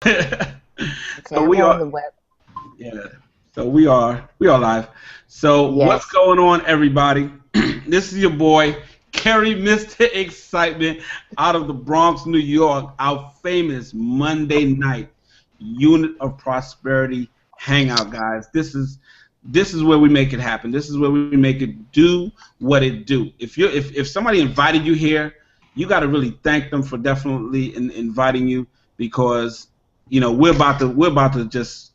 Okay, So I'm we on are, the web. yeah. So we are live. So what's Yes. going on, everybody? This is your boy, Kerry, Mr. Excitement, out of the Bronx, New York. Our famous Monday night Unit of Prosperity Hangout, guys. This is where we make it happen. This is where we make it do what it do. If somebody invited you here, you got to really thank them for definitely inviting you, because we're about to just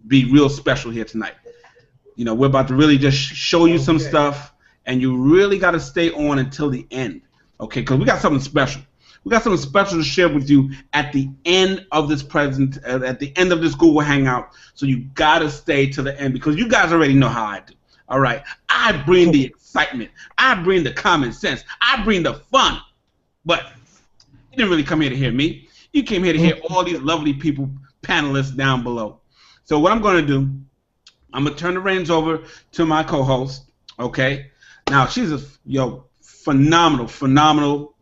be real special here tonight. We're about to really just show you some stuff, and you really got to stay on until the end, okay? Because we got something special. We got something special to share with you at the end of this at the end of this Google Hangout. So you got to stay to the end, because you guys already know how I do. All right, I bring the excitement. I bring the common sense. I bring the fun. But you didn't really come here to hear me. You came here to hear all these lovely people, panelists down below. So what I'm going to do, I'm gonna turn the reins over to my co-host. Okay, now she's a phenomenal, phenomenal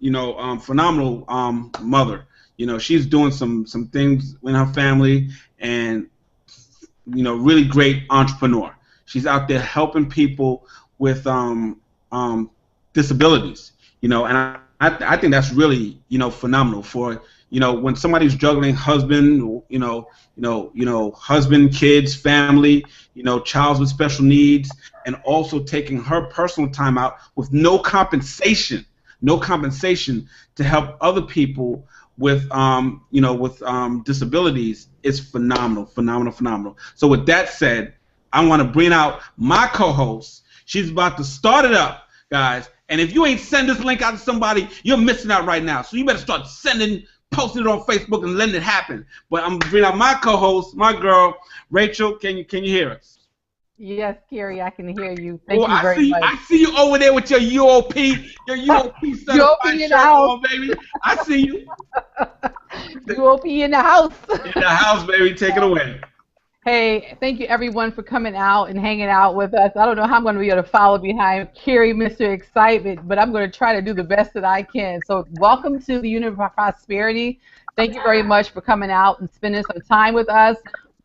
mother. She's doing some things in her family, and really great entrepreneur. She's out there helping people with disabilities. And I think that's really phenomenal for when somebody's juggling husband, husband, kids, family, child with special needs, and also taking her personal time out with no compensation to help other people with disabilities is phenomenal, phenomenal, phenomenal. So with that said, I want to bring out my co-host. She's about to start it up, guys. And if you ain't send this link out to somebody, you're missing out right now. So you better start posting it on Facebook and letting it happen. But I'm gonna bring out my co-host, my girl, Rachel. Can you hear us? Yes, Kerry, I can hear you. Thank you very much. I see you over there with your UOP certified shirt on, baby. I see you. UOP in the house. In the house, baby. Take it away. Hey, thank you everyone for coming out and hanging out with us. I don't know how I'm going to be able to follow behind Kerry, Mr. Excitement, but I'm going to try to do the best that I can. So welcome to the Unit of Prosperity. Thank you very much for coming out and spending some time with us.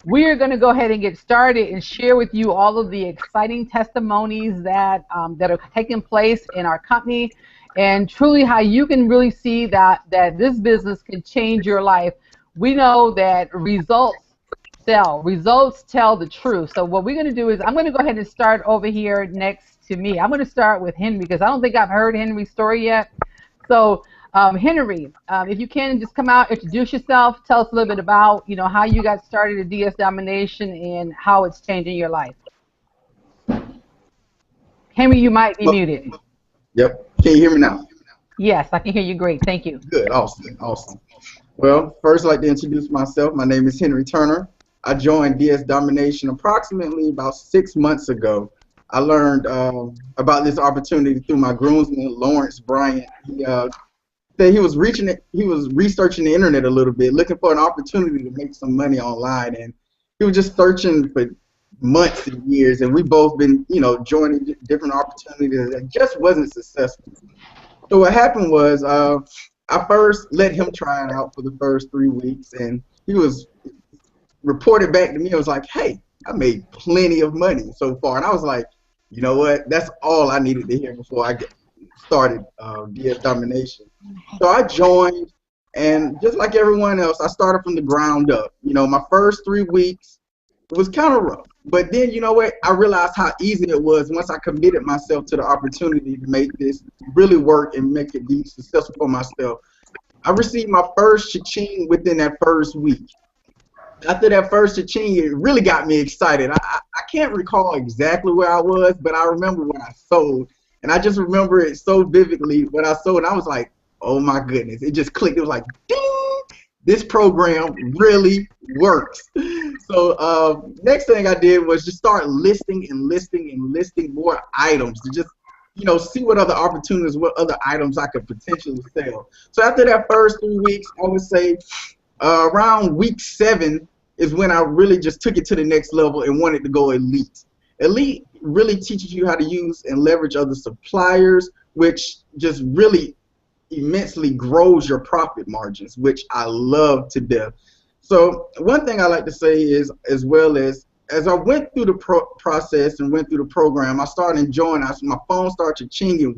We're going to go ahead and get started and share with you all of the exciting testimonies that are taking place in our company, and truly how you can really see that this business can change your life. We know that results tell the truth. So what we're going to do is I'm going to go ahead and start over here next to me. I'm going to start with Henry, because I don't think I've heard Henry's story yet. So Henry, if you can just come out, introduce yourself, tell us a little bit about how you got started at DS Domination and how it's changing your life. Henry, you might be muted. Yep. Can you hear me now? Yes, I can hear you great. Thank you. Good. Awesome. Awesome. Well, first I'd like to introduce myself. My name is Henry Turner. I joined DS Domination approximately about 6 months ago. I learned about this opportunity through my groomsman, Lawrence Bryant. He said he was researching the internet a little bit, looking for an opportunity to make some money online, and he was just searching for months and years, and we both been, joining different opportunities that just wasn't successful. So what happened was I first let him try it out for the first 3 weeks, and he was reported back to me. I was like, hey, I made plenty of money so far. And I was like, you know what? That's all I needed to hear before I started DS Domination. So I joined, and just like everyone else, I started from the ground up. My first 3 weeks was kind of rough. But then, you know what? I realized how easy it was once I committed myself to the opportunity to make this really work and make it be successful for myself. I received my first cha-ching within that first week. After that first cha-ching, it really got me excited. I can't recall exactly where I was, but I remember when I sold. And I just remember it so vividly when I sold. And I was like, oh my goodness. It just clicked. It was like, ding! This program really works. So next thing I did was just start listing more items to just, see what other opportunities, what other items I could potentially sell. So after that first 3 weeks, I would say around week 7 is when I really just took it to the next level and wanted to go elite. Elite really teaches you how to use and leverage other suppliers, which just really immensely grows your profit margins, which I love to death. So one thing I like to say is, as I went through the process and went through the program, I started enjoying it. My phone started chinging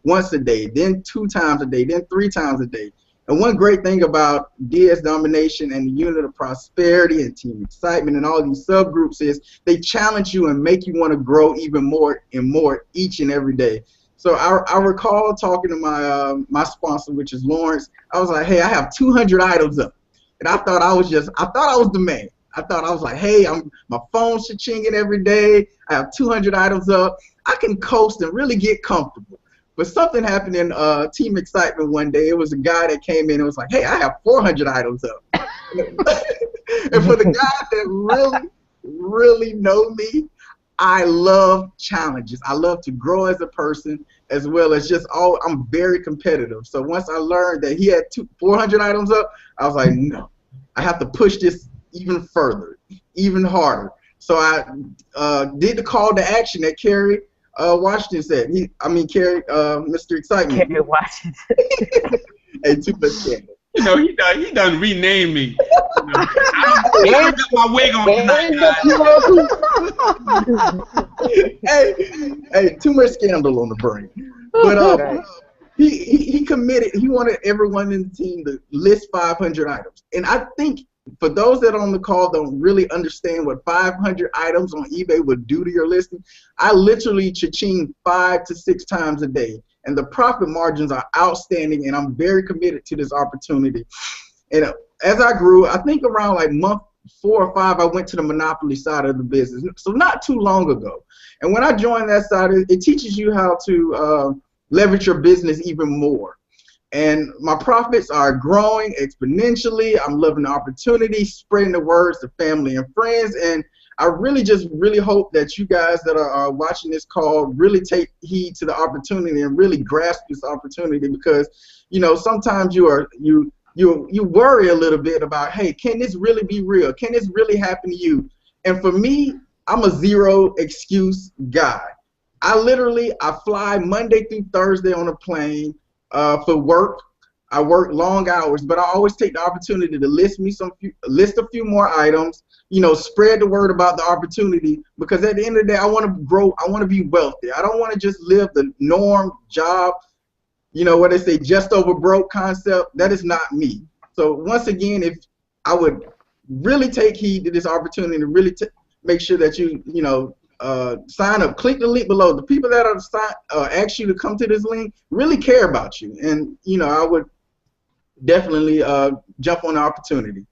once a day, then 2 times a day, then 3 times a day. And one great thing about DS Domination and the Unit of Prosperity and Team Excitement and all these subgroups is they challenge you and make you want to grow even more and more each and every day. So I recall talking to my sponsor, which is Lawrence. I was like, hey, I have 200 items up. And I thought I was the man. I thought I was like, hey, my phone's chinging every day. I have 200 items up. I can coast and really get comfortable. But something happened in Team Excitement one day. It was a guy that came in and was like, hey, I have 400 items up. And for the guys that really, really know me, I love challenges. I love to grow as a person, as well as I'm very competitive. So once I learned that he had 400 items up, I was like, no, I have to push this even further, even harder. So I did the call to action that Kerry Washington said. Kerry, Mr. Excitement. Kerry Washington. Hey, too much scandal. You know, he done renamed me. You know, I got my wig on tonight, guys. hey, too much scandal on the brain. But he committed. He wanted everyone in the team to list 500 items. And I think for those that on the call don't really understand what 500 items on eBay would do to your listing, I literally cha-ching 5 to 6 times a day. And the profit margins are outstanding, and I'm very committed to this opportunity. And as I grew, I think around like month 4 or 5, I went to the monopoly side of the business, so not too long ago. And when I joined that side, it teaches you how to leverage your business even more. And my profits are growing exponentially. I'm loving the opportunity, spreading the words to family and friends. And I really hope that you guys that are watching this call really take heed to the opportunity and really grasp this opportunity, because, you know, sometimes you worry a little bit about, hey, can this really be real? Can this really happen to you? And for me, I'm a zero excuse guy. I fly Monday through Thursday on a plane for work. I work long hours, but I always take the opportunity to list a few more items, you know, spread the word about the opportunity, because at the end of the day, I want to grow. I want to be wealthy. I don't want to just live the norm job, you know, what they say, just over broke concept. That is not me. So once again, if I would really take heed to this opportunity to really make sure that you sign up, click the link below. The people that are ask you to come to this link really care about you, and you know, I would definitely jump on the opportunity.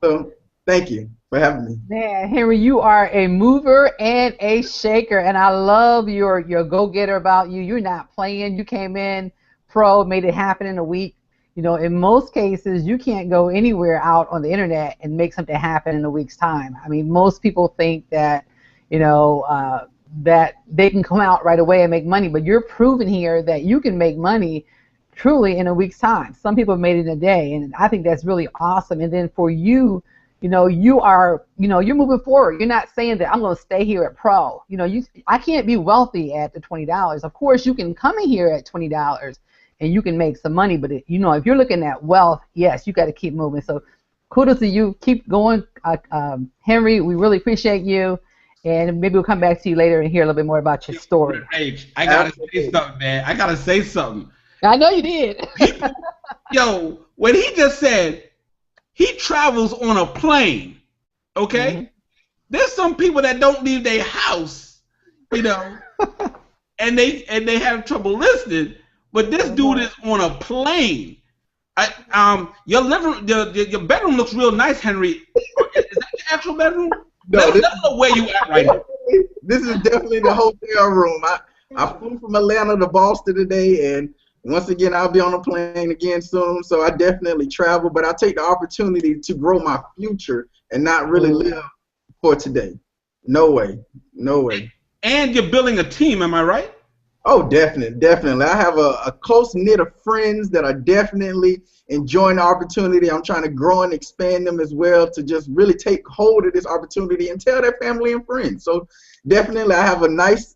So thank you for having me. Man, Henry, you are a mover and a shaker, and I love your go-getter about you. You're not playing. You came in pro, made it happen in a week. You know, in most cases, you can't go anywhere out on the internet and make something happen in a week's time. I mean, most people think that, you know, that they can come out right away and make money, but you're proving here that you can make money truly in a week's time. Some people have made it in a day, and I think that's really awesome. And then for you, you know, you're moving forward. You're not saying that I'm going to stay here at pro. You know, I can't be wealthy at the $20. Of course, you can come in here at $20 and you can make some money, but you know, if you're looking at wealth, yes, you got to keep moving. So kudos to you. Keep going, Henry. We really appreciate you. And maybe we'll come back to you later and hear a little bit more about your story. I gotta say something, man. I gotta say something. I know you did. Yo, when he just said he travels on a plane, okay? Mm-hmm. There's some people that don't leave their house, you know, and they have trouble listening. But this dude is on a plane. Your bedroom looks real nice, Henry. Is that your actual bedroom? No, let us know where you at right now. This is definitely the hotel room. I flew from Atlanta to Boston today, and once again, I'll be on a plane again soon. So I definitely travel, but I take the opportunity to grow my future and not really live for today. No way. No way. And you're building a team, am I right? Oh, definitely. I have a close knit of friends that are definitely enjoying the opportunity. I'm trying to grow and expand them as well to just really take hold of this opportunity and tell their family and friends. So definitely, I have a nice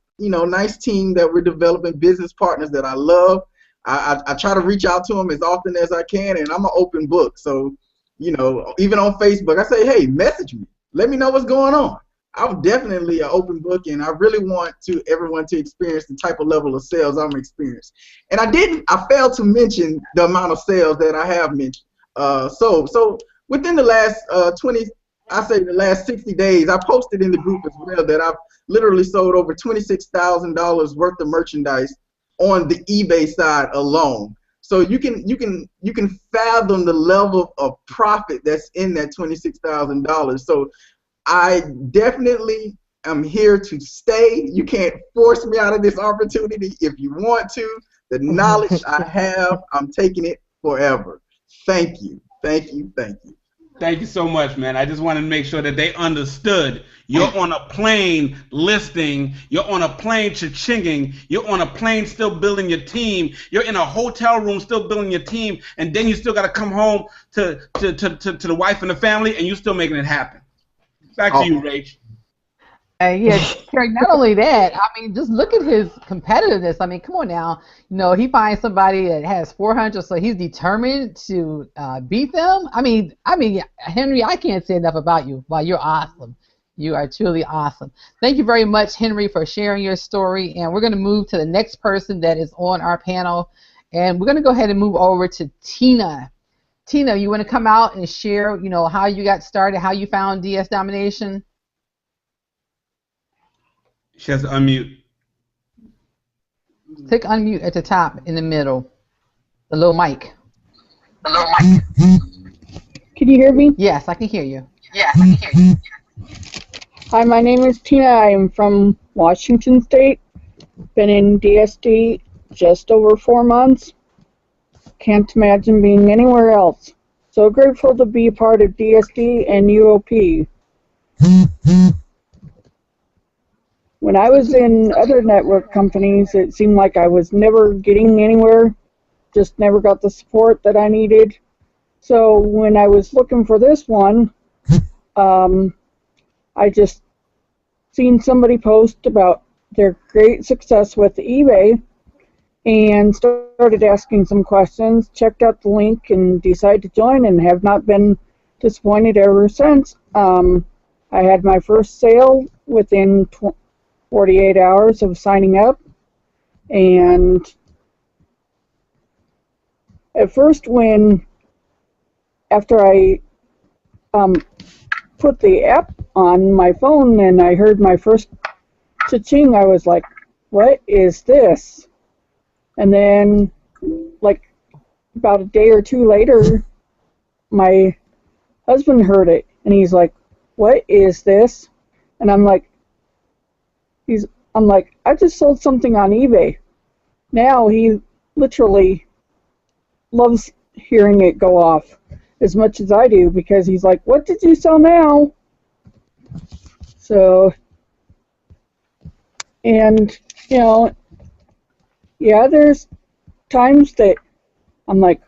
team that we're developing, business partners that I love. I try to reach out to them as often as I can, and I'm an open book. So, you know, even on Facebook, I say, hey, message me. Let me know what's going on. I'm definitely an open book, and I really want everyone to experience the type of level of sales I'm experiencing. And I failed to mention the amount of sales that I have mentioned. So within the last the last 60 days, I posted in the group as well that I've literally sold over $26,000 worth of merchandise on the eBay side alone. So you can fathom the level of profit that's in that $26,000. So I definitely am here to stay. You can't force me out of this opportunity. If you want to, the knowledge I have, I'm taking it forever. Thank you. Thank you. Thank you. Thank you so much, man. I just wanted to make sure that they understood. You're on a plane listing. You're on a plane cha-chinging. You're on a plane still building your team. You're in a hotel room still building your team. And then you still got to come home to the wife and the family, and you're still making it happen. Back to you, Rach. Yeah, Kerry, not only that, I mean, just look at his competitiveness. I mean, come on now. You know, he finds somebody that has 400, so he's determined to beat them. I mean, Henry, I can't say enough about you. Wow, you're awesome. You are truly awesome. Thank you very much, Henry, for sharing your story. And we're going to move to the next person that is on our panel. And we're going to go ahead and move over to Tina. Tina, you want to come out and share, you know, how you got started, how you found DS Domination? She has to unmute. Click unmute at the top in the middle. The little mic. Can you hear me? Yes, I can hear you. Hi, my name is Tina. I am from Washington State. Been in DSD just over 4 months. Can't imagine being anywhere else. So grateful to be a part of DSD and UOP. When I was in other network companies, it seemed like I was never getting anywhere, just never got the support that I needed. So when I was looking for this one, I just seen somebody post about their great success with eBay and started asking some questions, checked out the link, and decided to join, and have not been disappointed ever since. I had my first sale within 48 hours of signing up, and at first, after I put the app on my phone and I heard my first cha-ching, I was like, what is this? And then, like, about a day or two later, my husband heard it, and he's like, what is this? And I'm like, I just sold something on eBay. Now he literally loves hearing it go off as much as I do, because he's like, what did you sell now? So, and, you know, yeah, there's times that I'm like,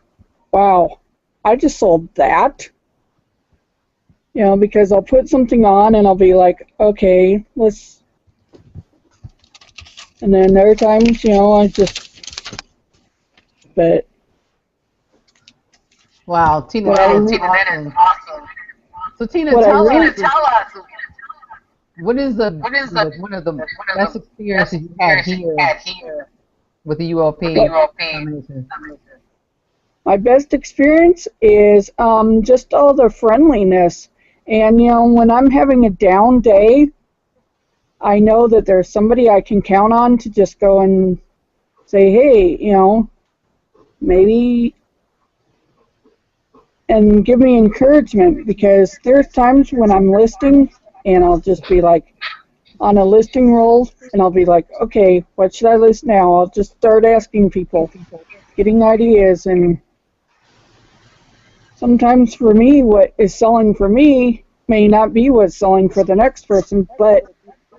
wow, I just sold that. You know, because I'll put something on and I'll be like, okay, let's, and then there are times, you know, but. Wow, Tina, that is awesome. So Tina, tell us, what is one of the best experiences you had here with the UOP? My best experience is just all the friendliness. And, you know, when I'm having a down day, I know that there's somebody I can count on to just go and say, hey, you know, maybe, and give me encouragement, because there's times when I'm listing and I'll just be like on a listing roll and I'll be like, okay, what should I list now? I'll just start asking people, getting ideas, and sometimes for me, what is selling for me may not be what's selling for the next person, but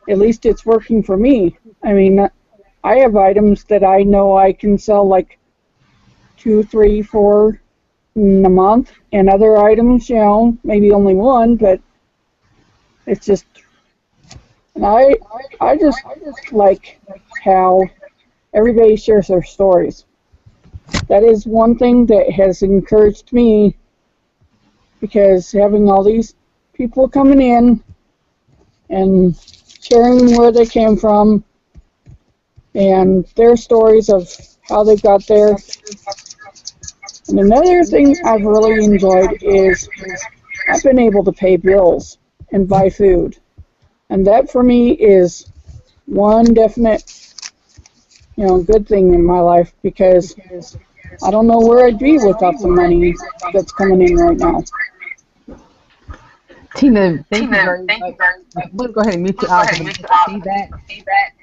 at least it's working for me. I mean, I have items that I know I can sell like 2, 3, 4 in a month, and other items, you know, maybe only 1, but it's just, and I just like how everybody shares their stories. That is one thing that has encouraged me, because having all these people coming in and sharing where they came from and their stories of how they got there. And another thing I've really enjoyed is I've been able to pay bills and buy food. And that for me is one definite, good thing in my life, because I don't know where I'd be without the money that's coming in right now. Tina, thank you very much. We'll go ahead and mute you out for the feedback.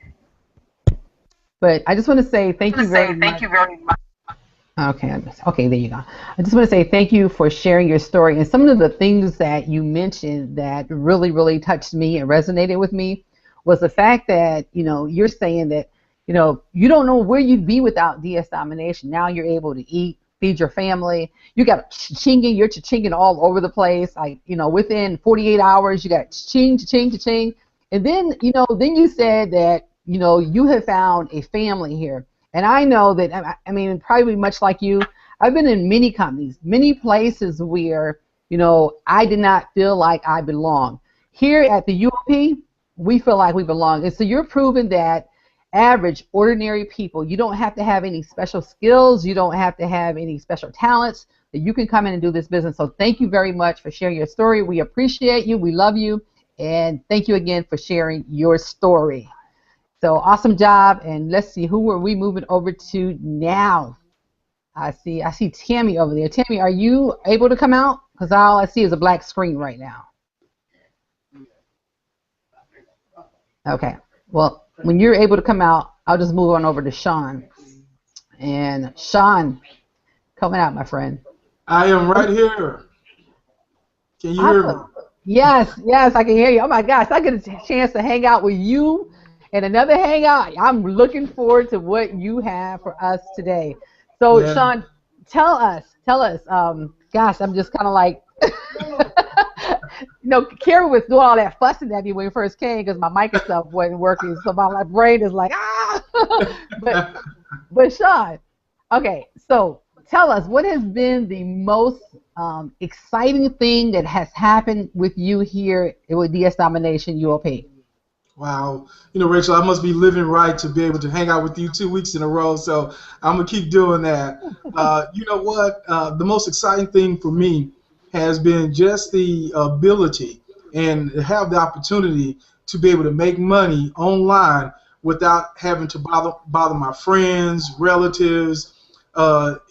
But I just want to say thank you very much. Okay, there you go. I just want to say thank you for sharing your story. And some of the things that you mentioned that really, really touched me and resonated with me was the fact that, you're saying that, you don't know where you'd be without DS Domination. Now you're able to eat, feed your family. You got you're cha-chinging all over the place. Like, within 48 hours, you got cha-ching, cha-ching, cha-ching. And then, then you said that, you have found a family here. And I know that, probably much like you, I've been in many companies, many places where, I did not feel like I belong. Here at the UOP, we feel like we belong. And so you're proving that average, ordinary people, you don't have to have any special skills, you don't have to have any special talents, that you can come in and do this business. So thank you very much for sharing your story. We appreciate you. We love you. And thank you again for sharing your story. So awesome job, and let's see, who are we moving over to now? I see Tammy over there. Tammy, are you able to come out? Because all I see is a black screen right now. Okay, well, when you're able to come out, I'll just move on over to Sean. And Sean, coming out, my friend. I am right here. Can you hear me? Yes, I can hear you. Oh my gosh, I get a chance to hang out with you. And another hangout. I'm looking forward to what you have for us today. So, yeah. Sean, tell us. Gosh, I'm just kind of like, Carrie was doing all that fussing at me when we first came because my mic and stuff wasn't working. So my brain is like, But Sean, okay, so tell us, what has been the most exciting thing that has happened with you here with DS Domination UOP? Wow. Rachel, I must be living right to be able to hang out with you 2 weeks in a row, so I'm going to keep doing that. You know what? The most exciting thing for me has been just the ability and have the opportunity to be able to make money online without having to bother my friends, relatives,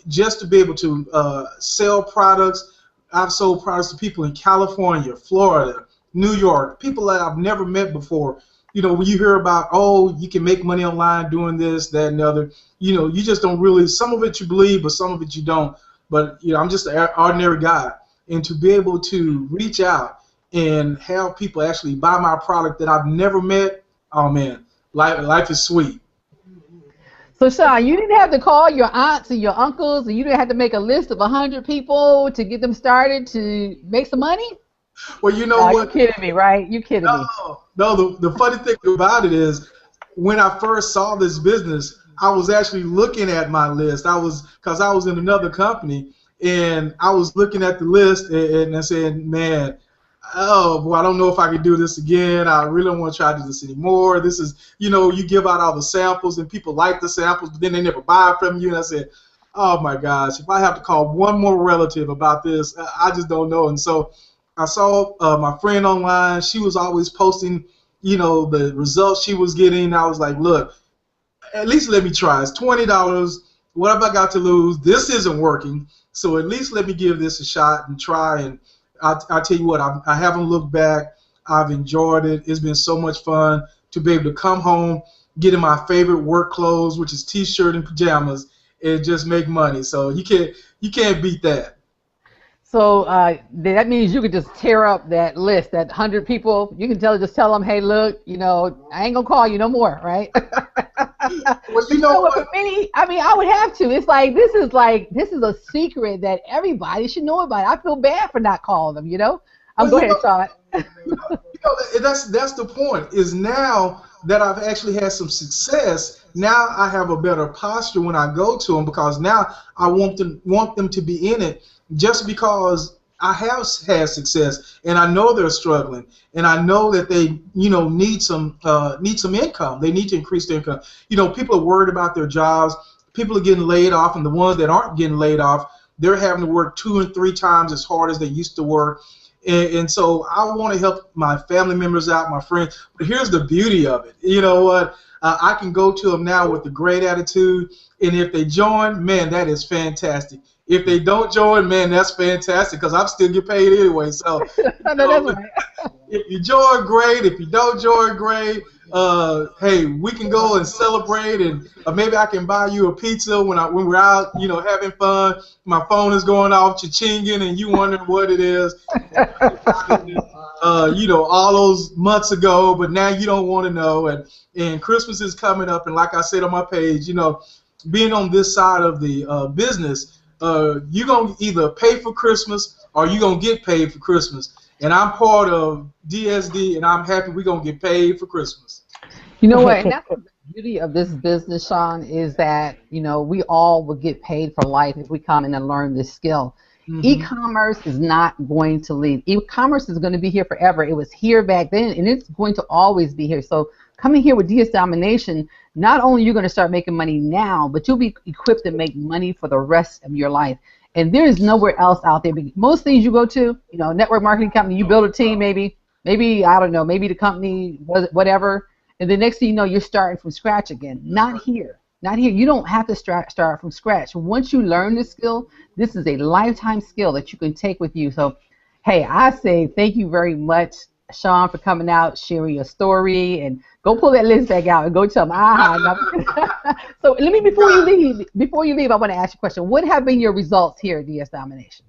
just to be able to sell products. I've sold products to people in California, Florida, New York, people that I've never met before. When you hear about, you can make money online doing this, that, and the other, you just don't really, some of it you believe, but some of it you don't. But, I'm just an ordinary guy. And to be able to reach out and have people actually buy my product that I've never met, oh, man, life is sweet. So, Sean, you didn't have to call your aunts and your uncles, and you didn't have to make a list of 100 people to get them started to make some money? Well, you know what? You're kidding me, right? You're kidding me. No, the funny thing about it is when I first saw this business, I was actually looking at my list. Because I was in another company, and I was looking at the list and I said, man, I don't know if I can do this again. I really don't want to try to do this anymore. This is, you give out all the samples, and people like the samples, but then they never buy from you. And I said, oh, my gosh, if I have to call one more relative about this, I just don't know. And so I saw my friend online. She was always posting, the results she was getting. I was like, look, at least let me try. It's $20. What have I got to lose? This isn't working. So at least let me give this a shot and try. And I'll tell you what, I haven't looked back. I've enjoyed it. It's been so much fun to be able to come home, get in my favorite work clothes, which is T-shirt and pajamas, and just make money. So you can't beat that. So that means you could just tear up that list, that 100 people. You can just tell them, hey, look, I ain't gonna call you no more, right? Well, you know what? For me, I would have to. It's like this is a secret that everybody should know about. I feel bad for not calling them. Go ahead, Sean. That's the point. Is now that I've actually had some success, now I have a better posture when I go to them, because now I want them to be in it. Just because I have had success, and I know they're struggling, and I know that they, need some income. They need to increase their income. People are worried about their jobs. People are getting laid off, and the ones that aren't getting laid off, they're having to work 2 and 3 times as hard as they used to work. And so I want to help my family members out, my friends. But here's the beauty of it. You know what? I can go to them now with a great attitude, and if they join, man, that is fantastic. If they don't join, man, that's fantastic because I'm still get paid anyway. So, That's right. if you join, great. If you don't join, great. Hey, we can go and celebrate, and maybe I can buy you a pizza when we're out, having fun. My phone is going off, cha-chinging, and you wondering what it is. All those months ago, but now you don't want to know. And Christmas is coming up, and like I said on my page, being on this side of the business, you're going to either pay for Christmas or you're going to get paid for Christmas. And I'm part of DSD, and I'm happy we're going to get paid for Christmas. You know what? And that's the beauty of this business, Sean, is that, we all will get paid for life if we come in and learn this skill. Mm-hmm. E-commerce is not going to leave. E-commerce is going to be here forever. It was here back then, and it's going to always be here. So coming here with DS Domination, not only are you going to start making money now, but you'll be equipped to make money for the rest of your life. And there is nowhere else out there. Most things you go to, network marketing company, you build a team, maybe I don't know, maybe the company, whatever, and the next thing you know, you're starting from scratch again. Not here. Not here. You don't have to start from scratch. Once you learn this skill, this is a lifetime skill that you can take with you. So, hey, I say thank you very much, Sean, for coming out, sharing your story, and go pull that list back out and go tell them, So let me, before you leave, I want to ask you a question. What have been your results here at DS Domination?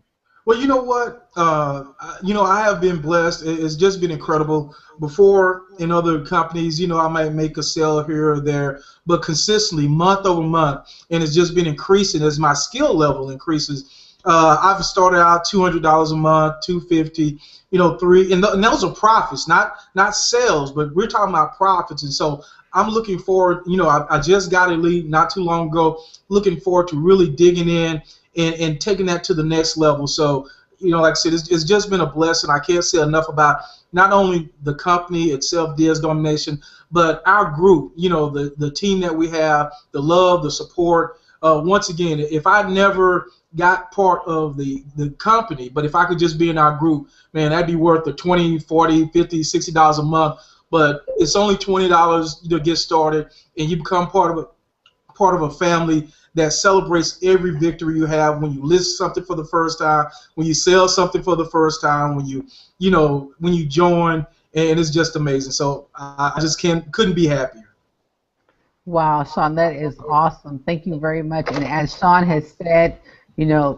Well, you know what? I have been blessed. It's just been incredible. Before, in other companies, I might make a sale here or there, but consistently, month over month, and it's just been increasing as my skill level increases. I've started out $200 a month, $250, $3, and those are profits, not sales, but we're talking about profits. And so I'm looking forward. I just got a lead not too long ago. Looking forward to really digging in and taking that to the next level. So, like I said, it's just been a blessing. I can't say enough about not only the company itself, DS Domination, but our group. The team that we have, the love, the support. Once again, if I never got part of the company, but if I could just be in our group, man, that'd be worth the $20, $40, $50, $60 a month. But it's only $20 to get started, and you become part of a family that celebrates every victory you have when you list something for the first time, when you sell something for the first time, when you join, and it's just amazing. So I just couldn't be happier. Wow, Sean, that is awesome. Thank you very much. And as Sean has said,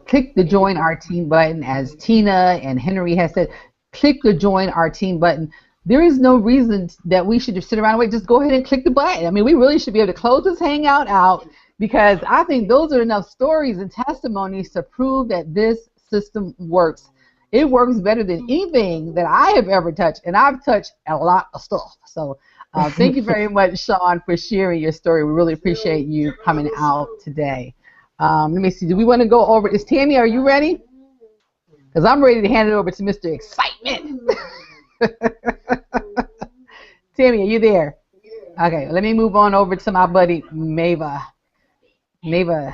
click the join our team button. As Tina and Henry has said, click the join our team button. There is no reason that we should just sit around and wait. Just go ahead and click the button. I mean, we really should be able to close this hangout out, because I think those are enough stories and testimonies to prove that this system works. It works better than anything that I have ever touched, and I've touched a lot of stuff. So thank you very much, Sean, for sharing your story. We really appreciate you coming out today. Let me see. Do we want to go over this? Tammy, are you ready? Because I'm ready to hand it over to Mr. Excitement. Tammy, are you there? Okay, let me move on over to my buddy, Mava. Mava,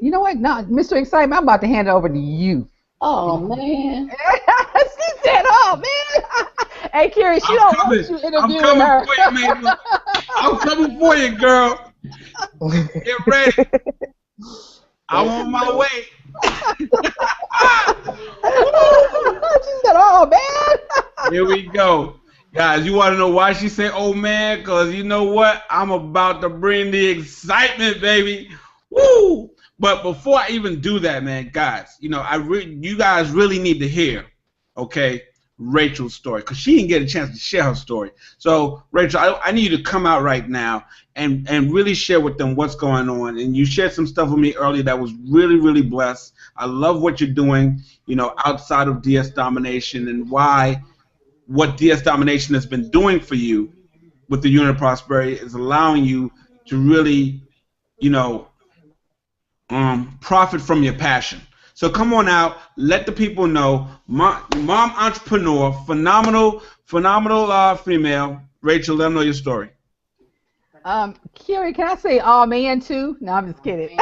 you know what? No, Mr. Excitement, I'm about to hand it over to you. Oh, man. She said, oh, man. Hey, Carrie, she don't want you interviewing her. I'm coming for you, Mava. I'm coming for you, girl. Get ready. I'm on my way. She said, oh, man. Here we go. Guys, you want to know why she said, oh, man? Because you know what? I'm about to bring the excitement, baby. Woo! But before I even do that, man, guys, you guys really need to hear, okay, Rachel's story, because she didn't get a chance to share her story. So, Rachel, I need you to come out right now and really share with them what's going on. And you shared some stuff with me earlier that was really, really blessed. I love what you're doing, outside of DS Domination, and what DS Domination has been doing for you with the Unit of Prosperity is allowing you to really, profit from your passion. So come on out, let the people know. Mom entrepreneur, phenomenal female. Rachel, let them know your story. Carrie, can I say "oh man" too? No, I'm just kidding.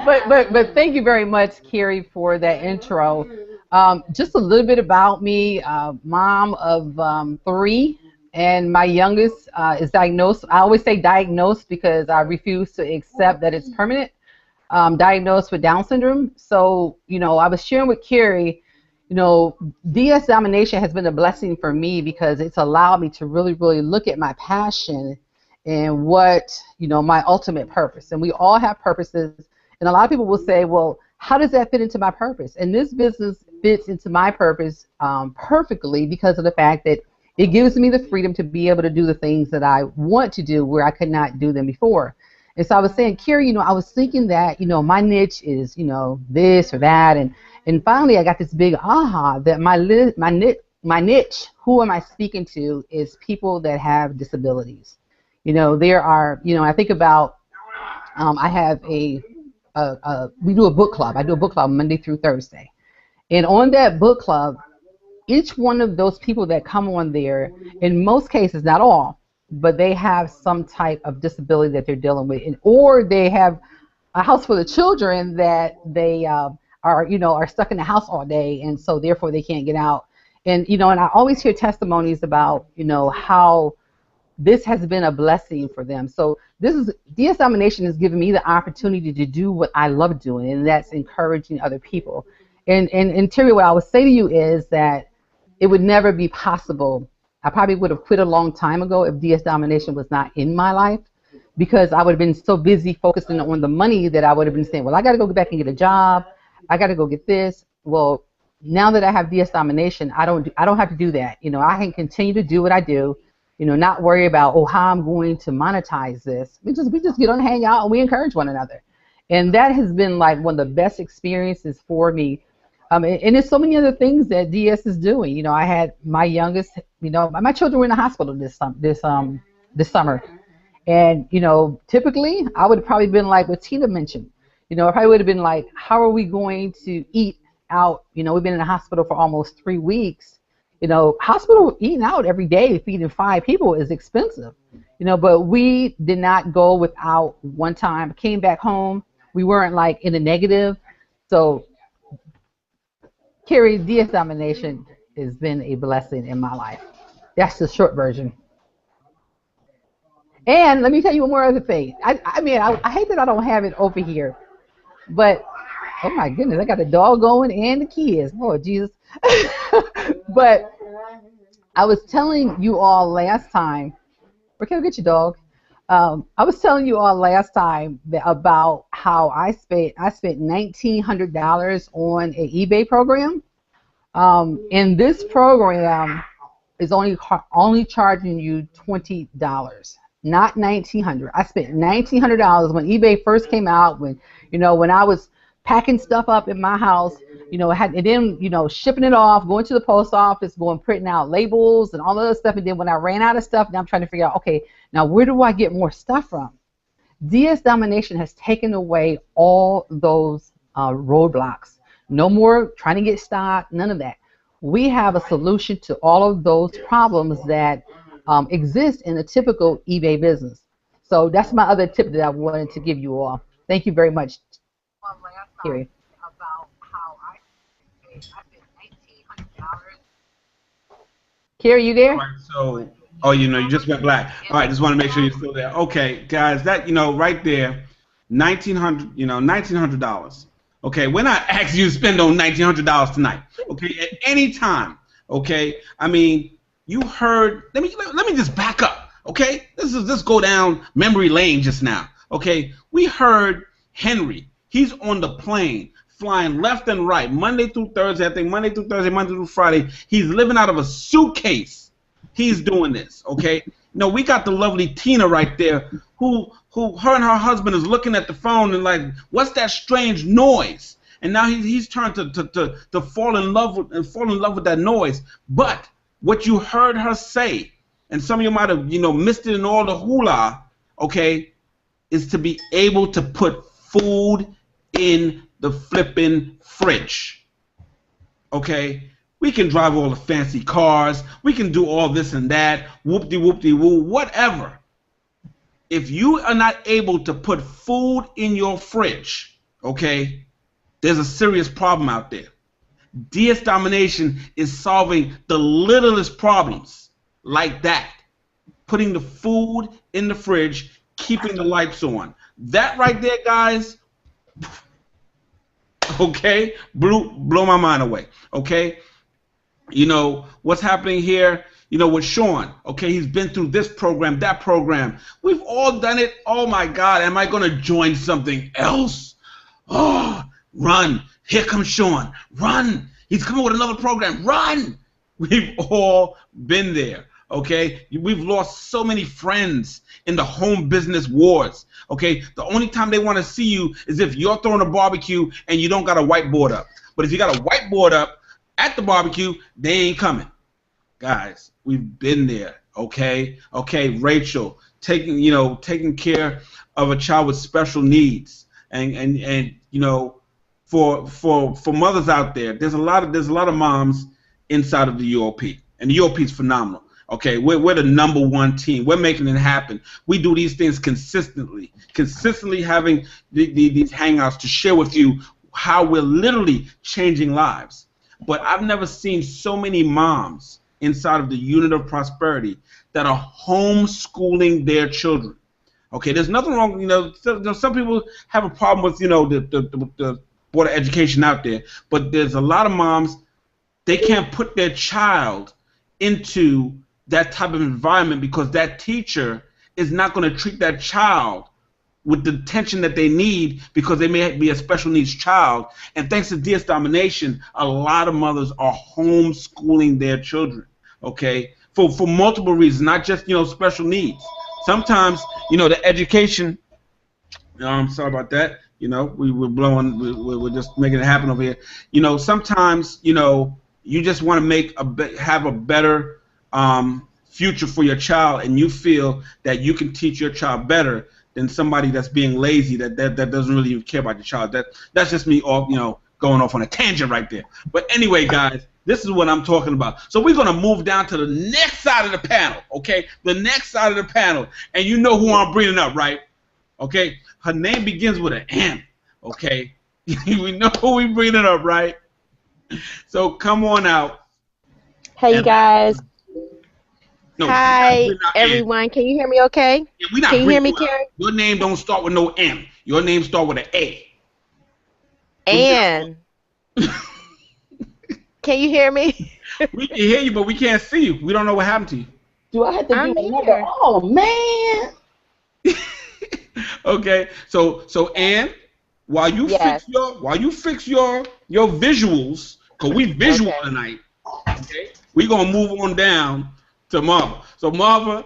but thank you very much, Carrie, for that intro. Just a little bit about me. Mom of 3, and my youngest is diagnosed. I always say diagnosed because I refuse to accept that it's permanent. Diagnosed with Down syndrome. So, I was sharing with Carrie, DS Domination has been a blessing for me because it's allowed me to really, really look at my passion and what, my ultimate purpose. And we all have purposes. And a lot of people will say, well, how does that fit into my purpose? And this business fits into my purpose perfectly because of the fact that it gives me the freedom to be able to do the things that I want to do where I could not do them before. And so I was saying, Carrie, I was thinking that, my niche is, this or that. And finally I got this big aha that my niche, who am I speaking to, is people that have disabilities. There are, I think about, I have we do a book club. I do a book club Monday through Thursday. And on that book club, each one of those people that come on there, in most cases, not all, but they have some type of disability that they're dealing with, or they have a house full of children that they are stuck in the house all day, and so therefore they can't get out. And and I always hear testimonies about how this has been a blessing for them. So DS Domination has given me the opportunity to do what I love doing, and that's encouraging other people. And Terry, what I would say to you is that it would never be possible. I probably would have quit a long time ago if DS Domination was not in my life, because I would have been so busy focusing on the money that I would have been saying, well, I got to go back and get a job. I got to go get this. Well, now that I have DS Domination, I don't have to do that. I can continue to do what I do, not worry about, how I'm going to monetize this. We just get on, hang out, and we encourage one another. And that has been like one of the best experiences for me. And there's so many other things that DS is doing. I had my youngest, my children were in the hospital this summer. And, typically I would have probably been like what Tina mentioned. I probably would have been like, how are we going to eat out? We've been in the hospital for almost 3 weeks. Hospital eating out every day, feeding 5 people is expensive. But we did not go without one time. Came back home. We weren't like in the negative. So Carrie, DS Domination has been a blessing in my life. That's the short version. And let me tell you one more other thing. I hate that I don't have it over here, but oh my goodness, I got the dog going and the kids. Lord Jesus. But I was telling you all last time. Raquel, get your dog. I was telling you all last time about how I spent $1,900 on an eBay program. And this program is only charging you $20, not $1,900. I spent $1,900 when eBay first came out. When I was packing stuff up in my house, shipping it off, going to the post office, printing out labels and all of that stuff. And then when I ran out of stuff, now I'm trying to figure out, okay, now where do I get more stuff from? DS Domination has taken away all those roadblocks. No more trying to get stock, none of that. We have a solution to all of those problems that exist in a typical eBay business. So that's my other tip that I wanted to give you all. Thank you very much. Carrie. About how I spent $1,900. Carrie, you there? All right, so, you just went black. All right, just want to make sure you're still there. Okay, guys, that right there, $1,900. Okay, we're not asking you to spend on $1,900 tonight. Okay, at any time. Okay, you heard. Let me just back up. Okay, let's go down memory lane just now. Okay, we heard Henry. He's on the plane, flying left and right, Monday through Thursday. I think Monday through Thursday, Monday through Friday. He's living out of a suitcase. He's doing this, okay? We got the lovely Tina right there, who her and her husband is looking at the phone and like, what's that strange noise? And now he's trying to fall in love with that noise. But what you heard her say, and some of you might have missed it in all the hula, okay, is to be able to put food in the flipping fridge. Okay? We can drive all the fancy cars. We can do all this and that. Whoop-de-whoop-de-woo, whatever. If you are not able to put food in your fridge, okay, there's a serious problem out there. DS domination is solving the littlest problems like that. Putting the food in the fridge, keeping the lights on. That right there, guys, okay, blow my mind away, okay? You know, what's happening here, you know, with Sean, okay, he's been through this program, that program. We've all done it. Oh, my God, am I going to join something else? Oh, run. Here comes Sean. Run. He's coming with another program. Run. We've all been there, okay? We've lost so many friends in the home business wars, okay? The only time they want to see you is if you're throwing a barbecue and you don't got a whiteboard up. But if you got a whiteboard up at the barbecue, they ain't coming. Guys, we've been there, okay? Okay, Rachel, taking care of a child with special needs. And you know, for mothers out there, there's a lot of moms inside of the UOP, and the UOP is phenomenal. Okay, we're the #1 team. We're making it happen. We do these things consistently having these hangouts to share with you how we're literally changing lives. But I've never seen so many moms inside of the unit of prosperity that are homeschooling their children. Okay, there's nothing wrong. You know, some people have a problem with, you know, the Board of Education out there, but there's a lot of moms, they can't put their child into that type of environment because that teacher is not going to treat that child with the attention that they need because they may be a special needs child. And thanks to DS domination, a lot of mothers are homeschooling their children, okay, for multiple reasons, not just, you know, special needs. Sometimes, you know, the education, I'm sorry about that, you know, we're just making it happen over here. You know, sometimes, you know, you just want to have a better future for your child, and you feel that you can teach your child better than somebody that's being lazy, that doesn't really even care about your child. That's just me off, you know, going off on a tangent right there. But anyway, guys, this is what I'm talking about. So we're going to move down to the next side of the panel, okay? The next side of the panel. And you know who I'm bringing up, right? Okay? Her name begins with an M, okay? We know who we bringing up, right? So come on out. Hey, you guys. No, hi, everyone. Can you hear me okay? Yeah, can you hear me, Carrie? Your name don't start with no M. Your name start with an A. And can you hear me? We can hear you, but we can't see you. We don't know what happened to you. Do I have to do another? Oh, man. Okay, so Ann, while you fix your visuals, because we visual tonight, okay, we're gonna move on down to Marva. So Marva,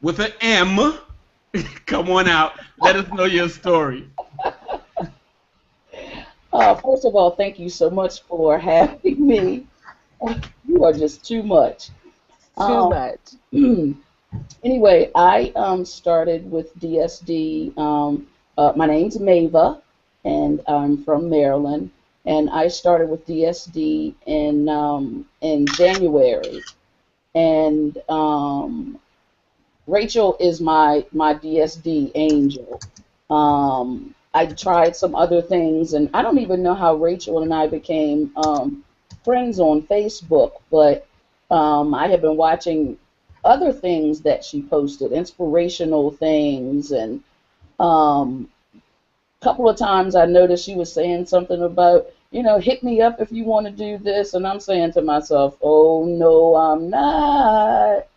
with an M, come on out. Let us know your story. First of all, thank you so much for having me. You are just too much. Too much. Anyway, I started with DSD. My name's Mava, and I'm from Maryland. And I started with DSD in January. And Rachel is my DSD angel. I tried some other things, and I don't even know how Rachel and I became friends on Facebook, but I have been watching other things that she posted, inspirational things, and a couple of times I noticed she was saying something about, you know, hit me up if you want to do this, and I'm saying to myself, oh, no, I'm not.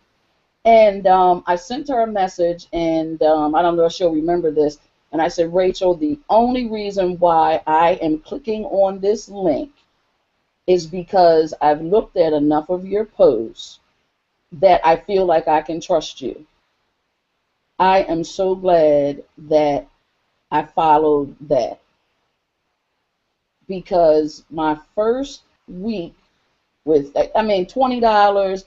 And I sent her a message, and I don't know if she'll remember this, and I said, Rachel, the only reason why I am clicking on this link is because I've looked at enough of your posts that I feel like I can trust you. I am so glad that I followed that, because my first week with, I mean, $20,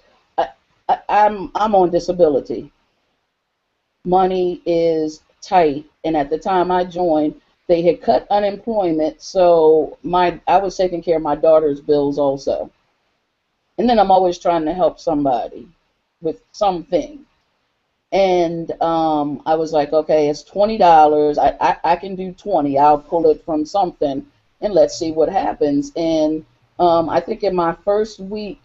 I'm on disability. Money is tight, and at the time I joined, they had cut unemployment, so I was taking care of my daughter's bills also. And then I'm always trying to help somebody with something. And I was like, okay, it's $20. I can do 20. I'll pull it from something, and let's see what happens. And I think in my first week,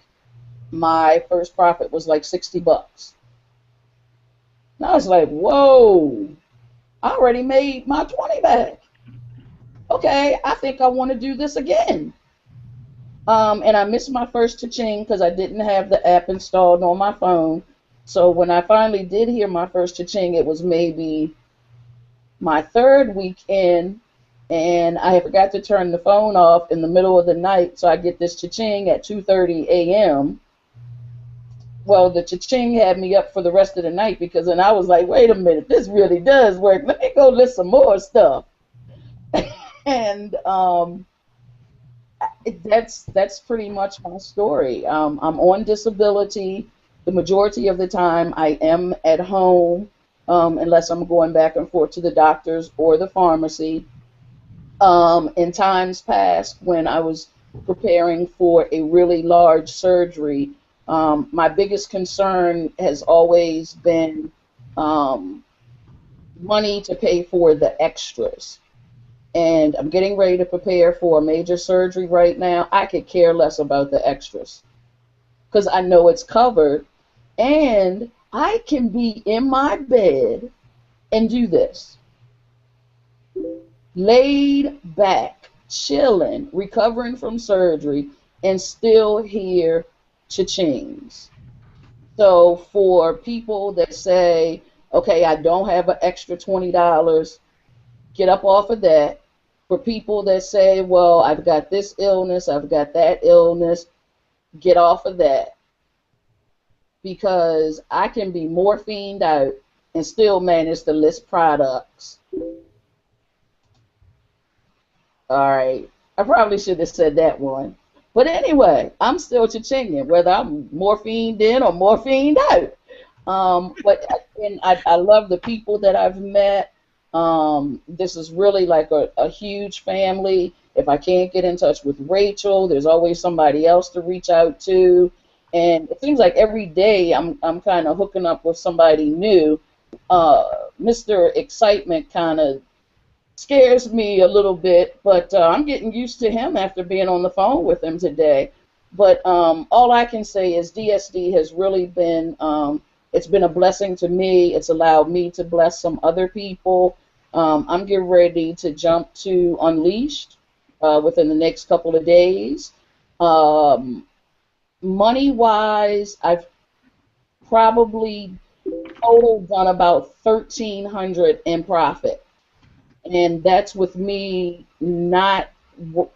my first profit was like $60. And I was like, whoa, I already made my 20 back. Okay, I think I want to do this again. And I missed my first cha-ching because I didn't have the app installed on my phone. So when I finally did hear my first cha-ching, it was maybe my third week in, and I forgot to turn the phone off in the middle of the night, so I get this cha-ching at 2:30 a.m. Well, the cha-ching had me up for the rest of the night, because then I was like, wait a minute, this really does work. Let me go list some more stuff. And that's pretty much my story. I'm on disability. The majority of the time I am at home, unless I'm going back and forth to the doctors or the pharmacy. In times past, when I was preparing for a really large surgery, my biggest concern has always been money to pay for the extras. And I'm getting ready to prepare for a major surgery right now. I could care less about the extras because I know it's covered, and I can be in my bed and do this. Laid back, chilling, recovering from surgery, and still hear cha-chings. So for people that say, okay, I don't have an extra $20, get up off of that. For people that say, well, I've got this illness, I've got that illness, get off of that. Because I can be morphined out and still manage to list products. All right. I probably should have said that one. But anyway, I'm still cha-chinging, whether I'm morphined in or morphined out. And I love the people that I've met. This is really like a huge family. If I can't get in touch with Rachel, there's always somebody else to reach out to. And it seems like every day I'm kind of hooking up with somebody new. Mr. Excitement kind of scares me a little bit, but I'm getting used to him after being on the phone with him today. But all I can say is DSD has really been, it's been a blessing to me. It's allowed me to bless some other people. I'm getting ready to jump to Unleashed within the next couple of days. Money-wise, I've probably total done about $1,300 in profit. And that's with me not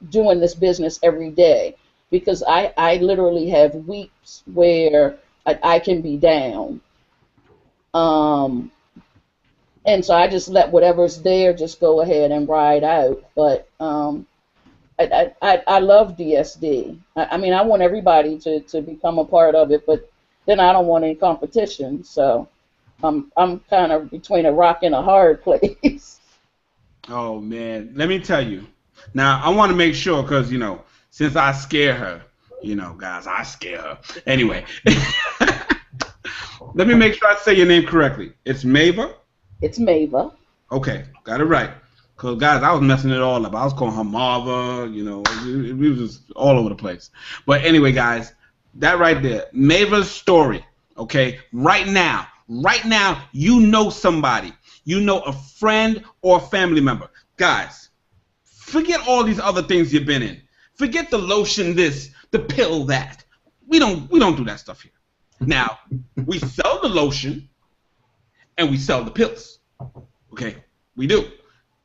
doing this business every day, because I literally have weeks where I can be down. And so I just let whatever's there just go ahead and ride out. But I love DSD. I mean, I want everybody to become a part of it, but then I don't want any competition. So I'm kind of between a rock and a hard place. Oh, man. Let me tell you. Now, I want to make sure because, since I scare her, guys, I scare her. Anyway, let me make sure I say your name correctly. It's Mava? It's Mava. Okay, got it right. Because, guys, I was messing it all up. I was calling her Marva, it was just all over the place. But anyway, guys, that right there, Mava's story, okay, right now, you know somebody. You know a friend or a family member. Guys, forget all these other things you've been in. Forget the lotion this, the pill that. We don't do that stuff here. Now, we sell the lotion and we sell the pills. Okay, we do.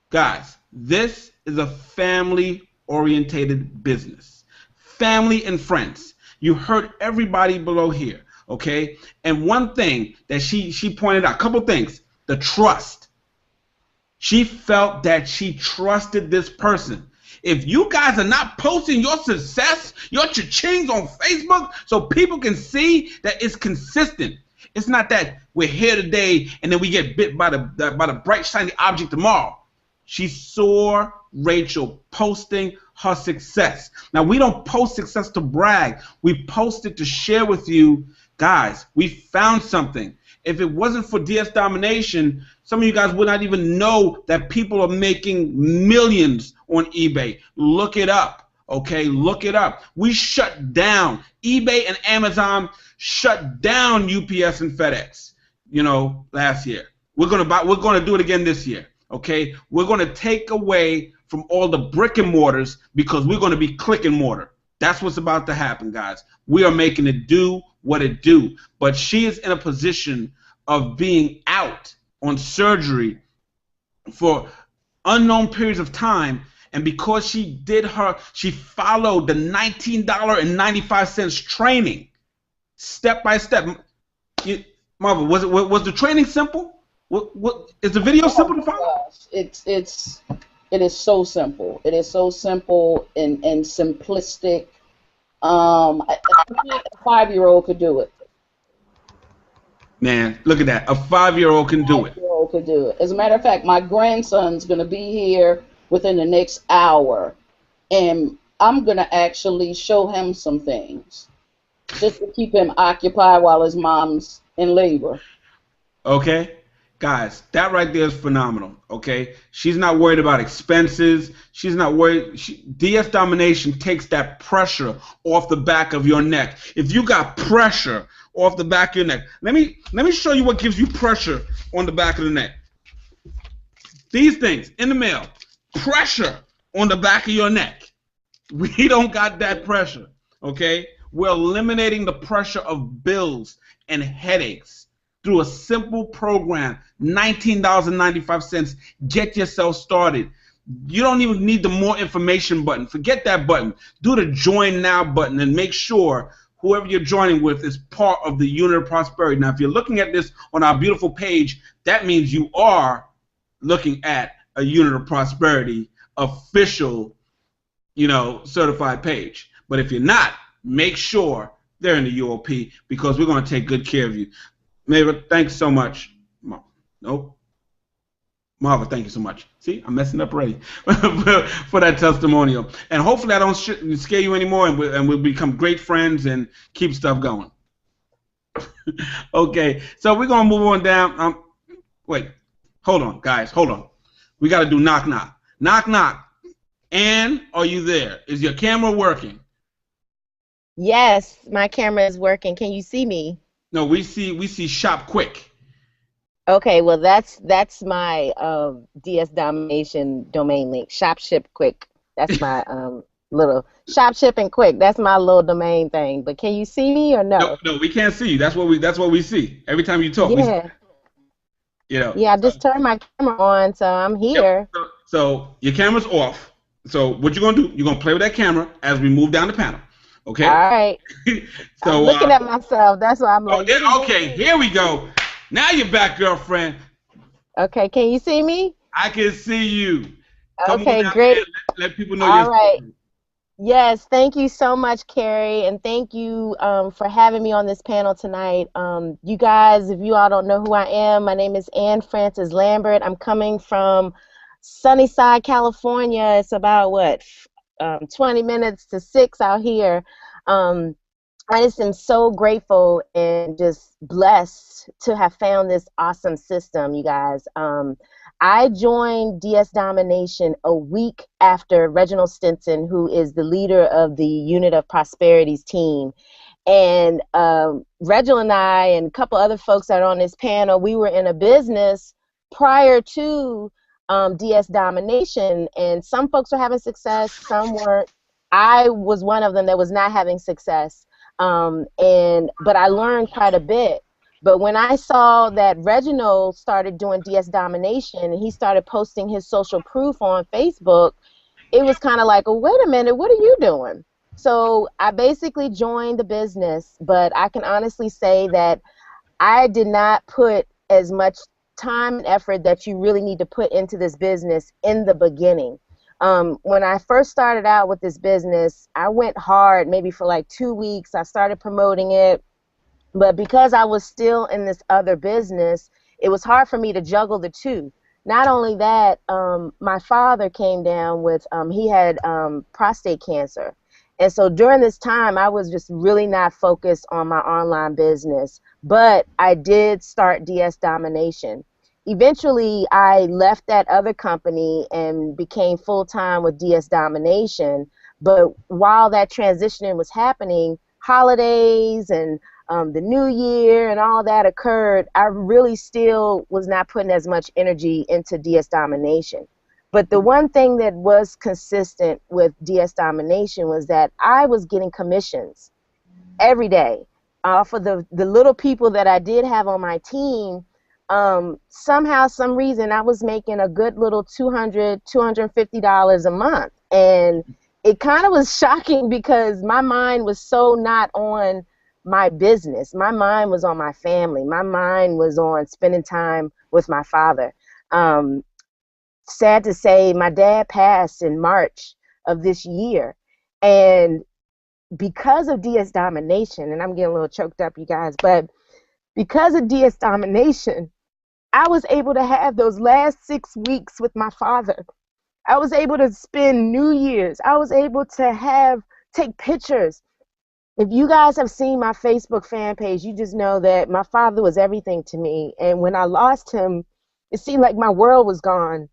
Guys, this is a family-orientated business. Family and friends. You heard everybody below here, okay? And one thing that she pointed out, a couple things, the trust. She felt that she trusted this person. If you guys are not posting your success, your cha-chings on Facebook so people can see that it's consistent. It's not that we're here today and then we get bit by the bright, shiny object tomorrow. She saw Rachel posting her success. Now, we don't post success to brag. We post it to share with you, guys, we found something. If it wasn't for DS Domination, some of you guys would not even know that people are making millions on eBay. Look it up, okay? Look it up. We shut down. eBay and Amazon shut down UPS and FedEx, you know, last year. We're gonna do it again this year, okay? We're gonna take away from all the brick and mortars because we're gonna be click and mortar. That's what's about to happen, guys. We are making it do what it do. But she is in a position of being out on surgery for unknown periods of time, and because she followed the $19.95 training step by step. Marva, was the training simple? What is the video simple to follow? It is so simple. It is so simple and simplistic. A 5-year-old could do it. Man, look at that. A 5-year-old can do it. 5-year-old could do it. As a matter of fact, my grandson's going to be here within the next hour, and I'm going to actually show him some things just to keep him occupied while his mom's in labor. Okay? Guys, that right there is phenomenal, okay? She's not worried about expenses. She's not worried. DS Domination takes that pressure off the back of your neck. If you got pressure off the back of your neck, let me show you what gives you pressure on the back of the neck. These things in the mail, pressure on the back of your neck. We don't got that pressure, okay? We're eliminating the pressure of bills and headaches through a simple program, $19.95. Get yourself started. You don't even need the more information button. Forget that button. Do the join now button and make sure whoever you're joining with is part of the Unit of Prosperity. Now, if you're looking at this on our beautiful page, that means you are looking at a Unit of Prosperity official, you know, certified page. But if you're not, make sure they're in the UOP because we're going to take good care of you. Marva, thanks so much. Nope. Marva, thank you so much. See, I'm messing up already for that testimonial. And hopefully I don't scare you anymore, and we'll become great friends and keep stuff going. Okay, so we're going to move on down. Wait, hold on, guys, hold on. We got to do knock, knock. Knock, knock. Ann, are you there? Is your camera working? Yes, my camera is working. Can you see me? No, we see shop quick. Okay, well that's my DS Domination domain link. Shop ship quick. That's my little shop ship and quick. That's my little domain thing. But can you see me or no? No, we can't see you. That's what we see every time you talk. Yeah. You know. Yeah, I just turned my camera on, so I'm here. Yep. So your camera's off. So what you're gonna do? You're gonna play with that camera as we move down the panel. Okay. All right. So I'm looking at myself. That's why I'm like. Okay, here we go. Now you're back, girlfriend. Okay, can you see me? I can see you. Come okay, on great. Let people know. All right. Yes, thank you so much, Carrie, and thank you for having me on this panel tonight. You guys, if you all don't know who I am, my name is Ann Frances Lambert. I'm coming from Sunnyside, California. It's about, what, 20 minutes to 6 out here. I just am so grateful and just blessed to have found this awesome system, you guys. I joined DS Domination a week after Reginald Stinson, who is the leader of the Unit of Prosperity's team. And Reginald and I and a couple other folks that are on this panel, we were in a business prior to DS Domination, and some folks were having success, some weren't. I was one of them that was not having success, but I learned quite a bit. But when I saw that Reginald started doing DS Domination and he started posting his social proof on Facebook, it was kind of like, oh, wait a minute, what are you doing? So I basically joined the business, but I can honestly say that I did not put as much time and effort that you really need to put into this business in the beginning. When I first started out with this business, I went hard maybe for like 2 weeks. I started promoting it. But because I was still in this other business, it was hard for me to juggle the two. not only that, my father came down with, he had prostate cancer. And so during this time, I was just really not focused on my online business. But I did start DS Domination. Eventually, I left that other company and became full-time with DS Domination. But while that transitioning was happening, holidays and the new year and all that occurred, I really still was not putting as much energy into DS Domination. But the one thing that was consistent with DS Domination was that I was getting commissions every day off of the little people that I did have on my team. Somehow, some reason, I was making a good little $200, $250 a month. And it kind of was shocking because my mind was so not on my business. My mind was on my family. My mind was on spending time with my father. Sad to say, my dad passed in March of this year. And because of DS Domination, and I'm getting a little choked up, you guys, but because of DS Domination, I was able to have those last 6 weeks with my father. I was able to spend New Year's. I was able to take pictures. If you guys have seen my Facebook fan page, you just know that my father was everything to me. And when I lost him, it seemed like my world was gone.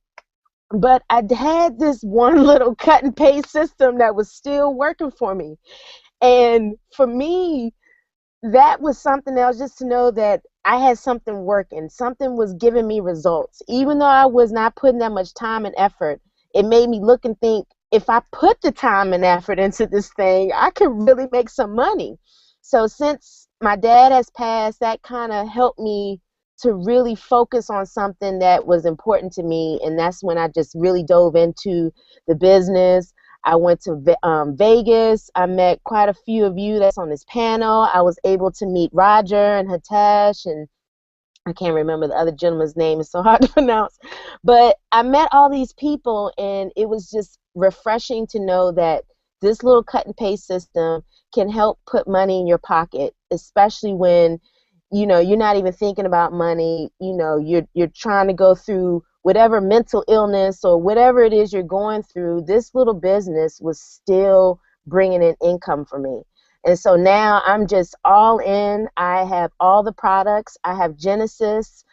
But I had this one little cut and paste system that was still working for me. And for me, that was something else, just to know that I had something working. Something was giving me results. Even though I was not putting that much time and effort, it made me look and think, if I put the time and effort into this thing, I could really make some money. So since my dad has passed, that kind of helped me to really focus on something that was important to me. And that's when I just really dove into the business. I went to Vegas. I met quite a few of you that's on this panel. I was able to meet Roger and Hitesh, and I can't remember the other gentleman's name. It's so hard to pronounce. But I met all these people, and it was just refreshing to know that this little cut and paste system can help put money in your pocket, especially when, you know, you're not even thinking about money. You know, you're trying to go through whatever mental illness or whatever it is you're going through. This little business was still bringing in income for me. And so now I'm just all in. I have all the products. I have Genesis.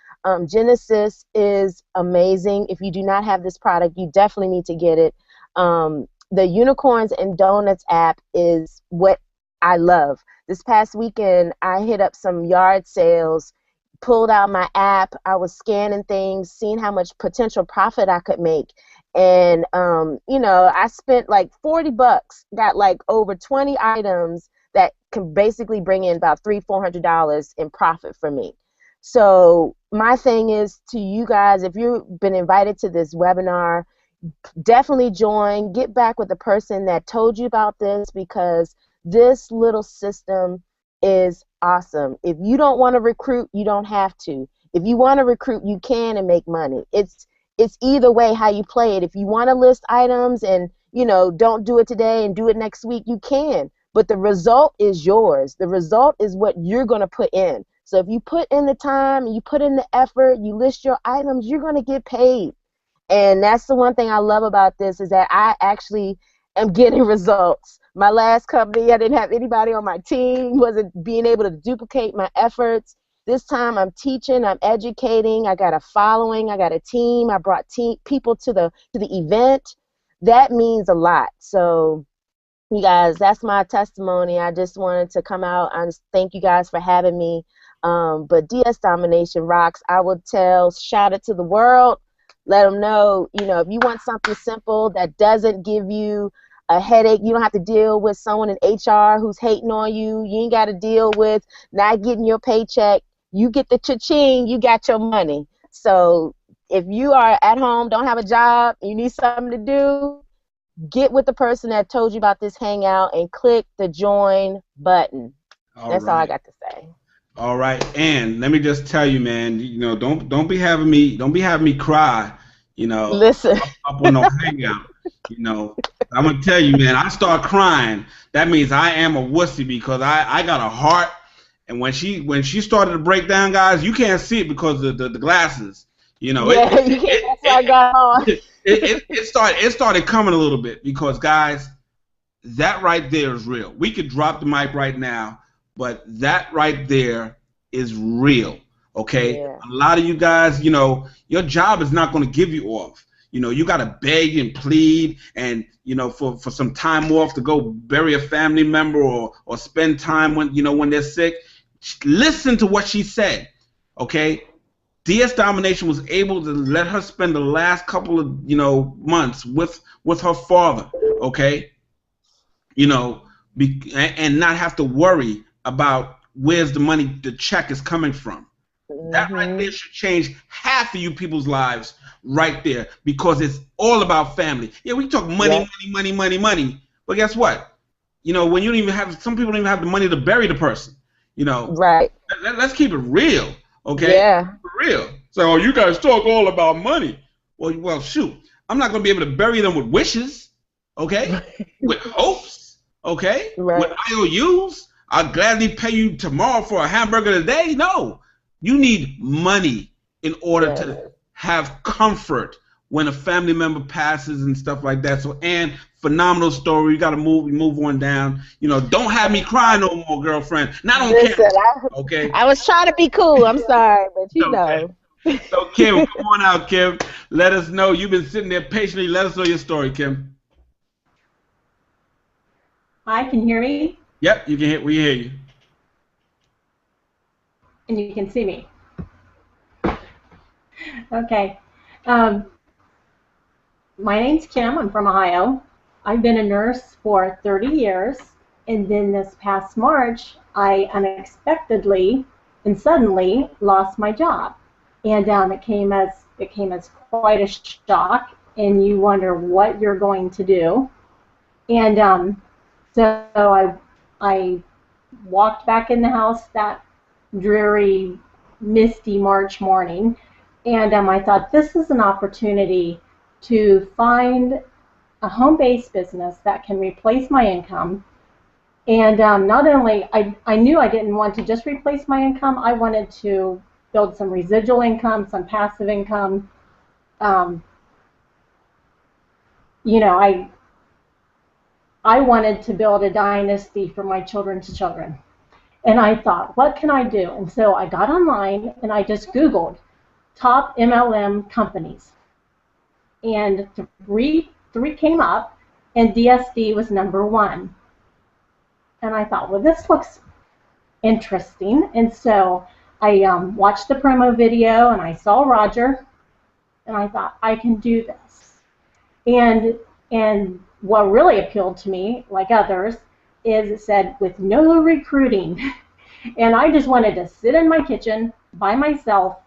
Genesis is amazing. If you do not have this product, you definitely need to get it. The Unicorns and Donuts app is what I love. This past weekend, I hit up some yard sales, pulled out my app. I was scanning things, seeing how much potential profit I could make. And, you know, I spent like $40, got like over 20 items that can basically bring in about $300-400 in profit for me. So my thing is to you guys, if you've been invited to this webinar, definitely join. Get back with the person that told you about this, because this little system is awesome. If you don't want to recruit, you don't have to. If you want to recruit, you can and make money. It's either way how you play it. If you want to list items and, you know, don't do it today and do it next week, you can. But the result is yours. The result is what you're going to put in. So if you put in the time, you put in the effort, you list your items, you're going to get paid. And that's the one thing I love about this, is that I actually am getting results. My last company, I didn't have anybody on my team, wasn't being able to duplicate my efforts. This time I'm teaching, I'm educating, I got a following, I got a team, I brought people to the event. That means a lot. So you guys, that's my testimony. I just wanted to come out and thank you guys for having me. But DS Domination rocks. I would shout it to the world. Let them know, you know, if you want something simple that doesn't give you a headache, you don't have to deal with someone in HR who's hating on you. You ain't got to deal with not getting your paycheck. You get the cha-ching, you got your money. So if you are at home, don't have a job, you need something to do, get with the person that told you about this hangout and click the join button. That's all I got to say. All right, and let me just tell you, man. You know, don't be having me cry. You know, listen, up on no hangout. You know, I'm gonna tell you, man. I start crying. That means I am a wussy, because I got a heart. And when she started to break down, guys, you can't see it because of the glasses. You know, Yeah, that's what I got on. it started coming a little bit because, guys, that right there is real. We could drop the mic right now, but that right there is real. Okay, Yeah. a lot of you guys, you know, your job is not going to give you off. You know, you got to beg and plead, and you know, for some time off to go bury a family member or spend time when they're sick. Listen to what she said. Okay, DS Domination was able to let her spend the last couple of months with her father. Okay, and not have to worry about where's the money, the check is coming from. That right there should change half of you people's lives right there, because it's all about family. Yeah, we talk money, money, but guess what? When you don't even have, some people don't even have the money to bury the person. Right. Let's keep it real, okay? Yeah. For real. So you guys talk all about money. Well, shoot, I'm not gonna be able to bury them with wishes, okay? With hopes, okay? Right. With IOUs. I'll gladly pay you tomorrow for a hamburger today. No. You need money in order to have comfort when a family member passes and stuff like that. So, Ann, phenomenal story. You got to move on down. Don't have me cry no more, girlfriend. Not on camera. Okay. I was trying to be cool. I'm sorry, but you know. So, Kim, come on out, Kim. Let us know. You've been sitting there patiently. Let us know your story, Kim. Hi, can you hear me? Yep, we can hear you. And you can see me. Okay. My name's Kim. I'm from Ohio. I've been a nurse for 30 years, and then this past March, I unexpectedly and suddenly lost my job, and it came as quite a shock, and you wonder what you're going to do. And so I walked back in the house that dreary, misty March morning, and I thought, this is an opportunity to find a home-based business that can replace my income. And not only, I knew I didn't want to just replace my income, I wanted to build some residual income, some passive income. I wanted to build a dynasty for my children's children. And I thought, what can I do? And so I got online and I just Googled top MLM companies. And three came up, and DSD was #1. And I thought, well, this looks interesting. And so I watched the promo video, and I saw Roger, and I thought, I can do this. And what really appealed to me, like others, is it said, with no recruiting. And I just wanted to sit in my kitchen by myself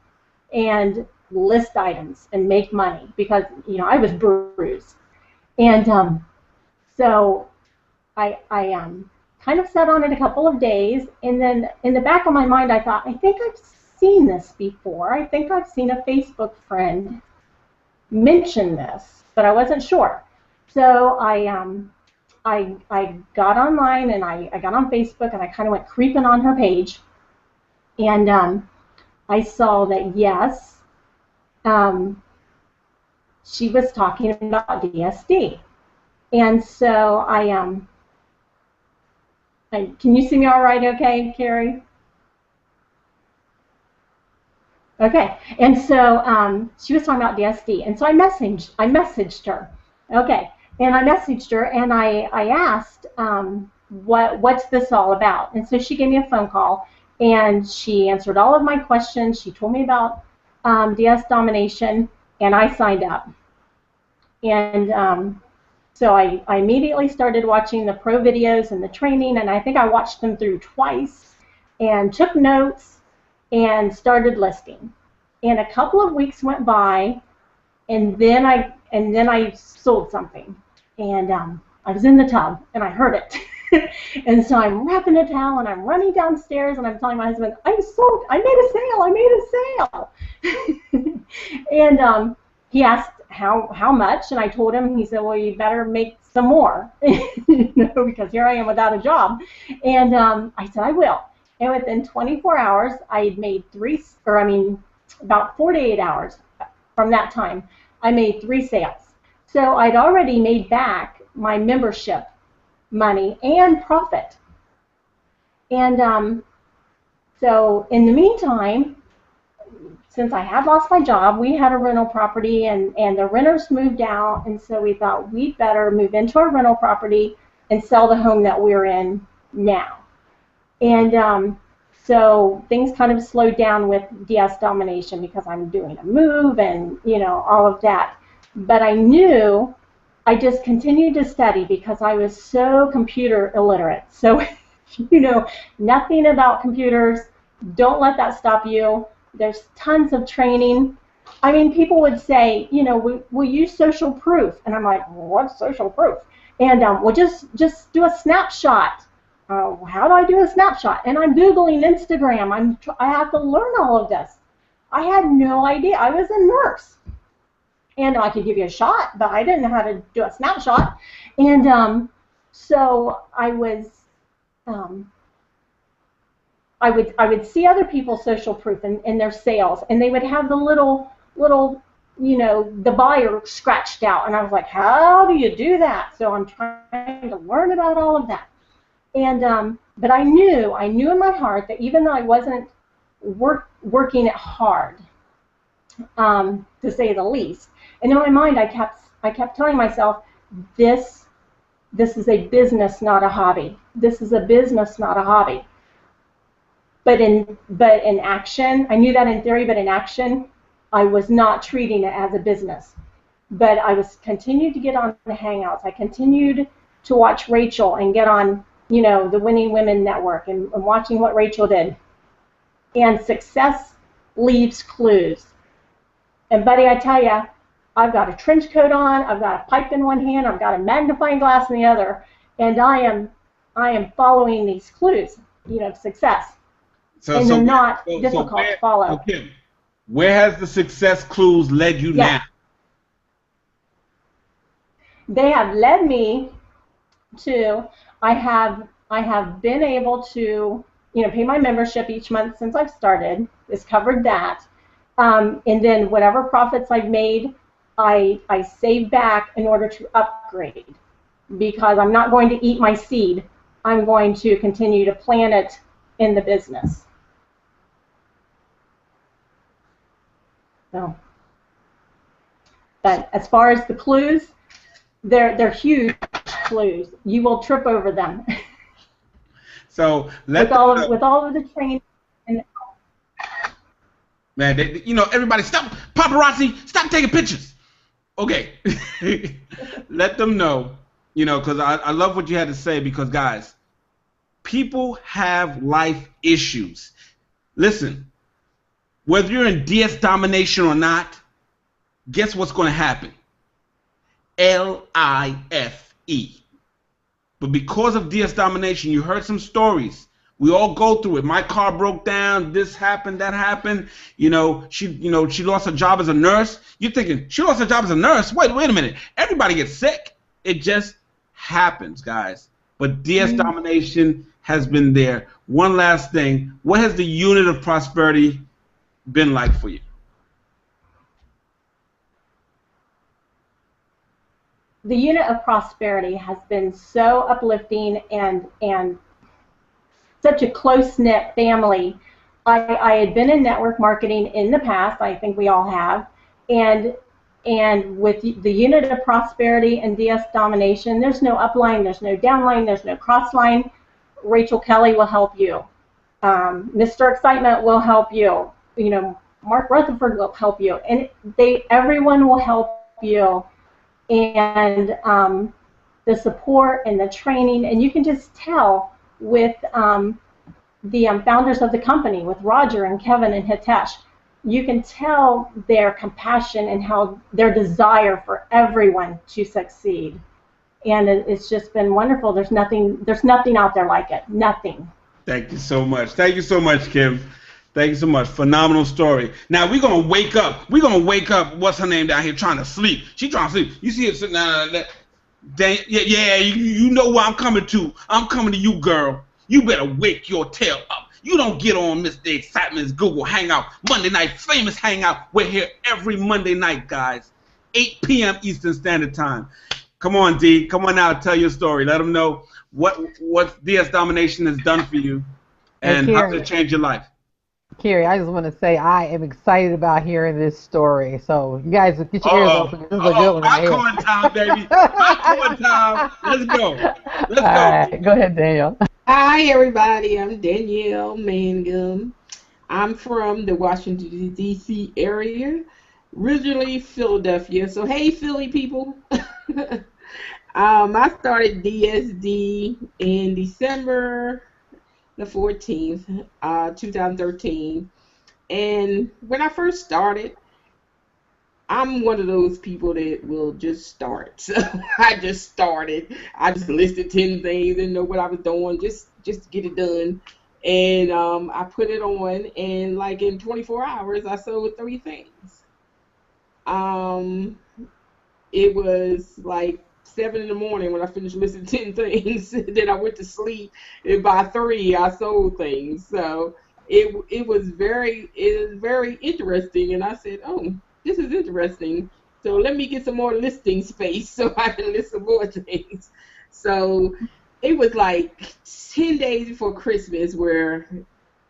and list items and make money, because I was bruised. And so I kind of sat on it a couple of days, and then in the back of my mind I thought, I think I've seen this before. I think I've seen a Facebook friend mention this, but I wasn't sure. So I got online, and I got on Facebook, and I kind of went creeping on her page, and I saw that, yes, she was talking about DSD. And so can you see me all right okay, Carrie? Okay, and so she was talking about DSD, and so I messaged her. Okay. And I messaged her, and I asked, what's this all about? And so she gave me a phone call, and she answered all of my questions. She told me about DS Domination, and I signed up. And so I immediately started watching the pro videos and the training, and I think I watched them through twice, and took notes, and started listing. And a couple of weeks went by, and then I sold something. And I was in the tub, and I heard it. And so I'm wrapping a towel, and I'm running downstairs, and I'm telling my husband, I made a sale. And he asked how much, and I told him. He said, well, you better make some more, because here I am without a job. And I said, I will. And within 24 hours, I had made about 48 hours, from that time, I made 3 sales. So I'd already made back my membership money and profit. And so in the meantime, since I had lost my job, we had a rental property, and the renters moved out, and so we thought we'd better move into our rental property and sell the home that we're in now. And so things kind of slowed down with DS Domination because I'm doing a move and, you know, all of that. But I knew I just continued to study because I was so computer illiterate. So, you know, nothing about computers. Don't let that stop you. There's tons of training. I mean, people would say, you know, we use social proof. And I'm like, well, what's social proof? And well, just do a snapshot. How do I do a snapshot? And I'm Googling Instagram. I have to learn all of this. I had no idea. I was a nurse. And I could give you a shot, but I didn't know how to do a snapshot. And so I would see other people's social proof in their sales, and they would have the little, you know, the buyer scratched out, and I was like, how do you do that? So I'm trying to learn about all of that. And but I knew in my heart that even though I wasn't working it hard, to say the least, and in my mind I kept telling myself, this is a business, not a hobby. This is a business, not a hobby. But in action, I knew that in theory, but in action, I was not treating it as a business. But I was continued to get on the Hangouts. I continued to watch Rachel and get on, you know, the Winning Women Network and watching what Rachel did. And success leaves clues. And buddy, I tell you, I've got a trench coat on, I've got a pipe in one hand, I've got a magnifying glass in the other, and I am following these clues, you know, of success. And they're not difficult to follow. Okay. Where has the success clues led you now? They have led me to, I have been able to, you know, pay my membership each month since I've started. It's covered that. And then whatever profits I've made, I save back in order to upgrade, because I'm not going to eat my seed. I'm going to continue to plant it in the business. So, but as far as the clues, they're huge clues. You will trip over them. So with all of the training. Man, you know, everybody stop, paparazzi, stop taking pictures. Okay, let them know, you know, because I love what you had to say, because guys, people have life issues. Listen, whether you're in DS domination or not, guess what's going to happen? L-I-F-E. But because of DS domination, you heard some stories. We all go through it. My car broke down. This happened. That happened. She lost her job as a nurse. You're thinking, she lost her job as a nurse? Wait a minute. Everybody gets sick. It just happens, guys. But DS domination has been there. One last thing. What has the unit of prosperity been like for you? The unit of prosperity has been so uplifting and such a close-knit family. I had been in network marketing in the past. I think we all have. And with the unit of prosperity and DS domination, there's no upline, there's no downline, there's no crossline. Rachel Kelly will help you. Mr. Excitement will help you. You know, Mark Rutherford will help you. And everyone will help you. And the support and the training, and you can just tell with the founders of the company, with Roger and Kevin and Hitesh, you can tell their compassion and how their desire for everyone to succeed. And it's just been wonderful. There's nothing out there like it. Nothing. Thank you so much. Thank you so much, Kim. Thank you so much. Phenomenal story. Now we're gonna wake up. We're gonna wake up. What's her name down here trying to sleep? She trying to sleep. You see it sitting down there. Yeah. You know where I'm coming to. I'm coming to you, girl. You better wake your tail up. You don't get on Mr. Excitement's Google Hangout, Monday Night Famous Hangout. We're here every Monday night, guys, 8 p.m. Eastern Standard Time. Come on, D. Come on now, tell your story. Let them know what DS Domination has done for you and how to change your life. Carrie, I just want to say I am excited about hearing this story. So you guys get your ears open. This is a good one. Popcorn time, baby. Popcorn time. Let's go. Let's go. All right, go ahead, Danielle. Hi, everybody. I'm Danielle Mangum. I'm from the Washington, D.C. area, originally Philadelphia. So, hey, Philly people. I started DSD in December the 14th, 2013. And when I first started, I'm one of those people that will just start. So I just started. I just listed 10 things and know what I was doing, just get it done. And I put it on, and like in 24 hours, I sold 3 things. It was like 7 in the morning when I finished listing 10 things. Then I went to sleep, and by 3 I sold things. So it was very interesting, and I said, oh, this is interesting. So let me get some more listing space so I can list some more things. So it was like 10 days before Christmas where,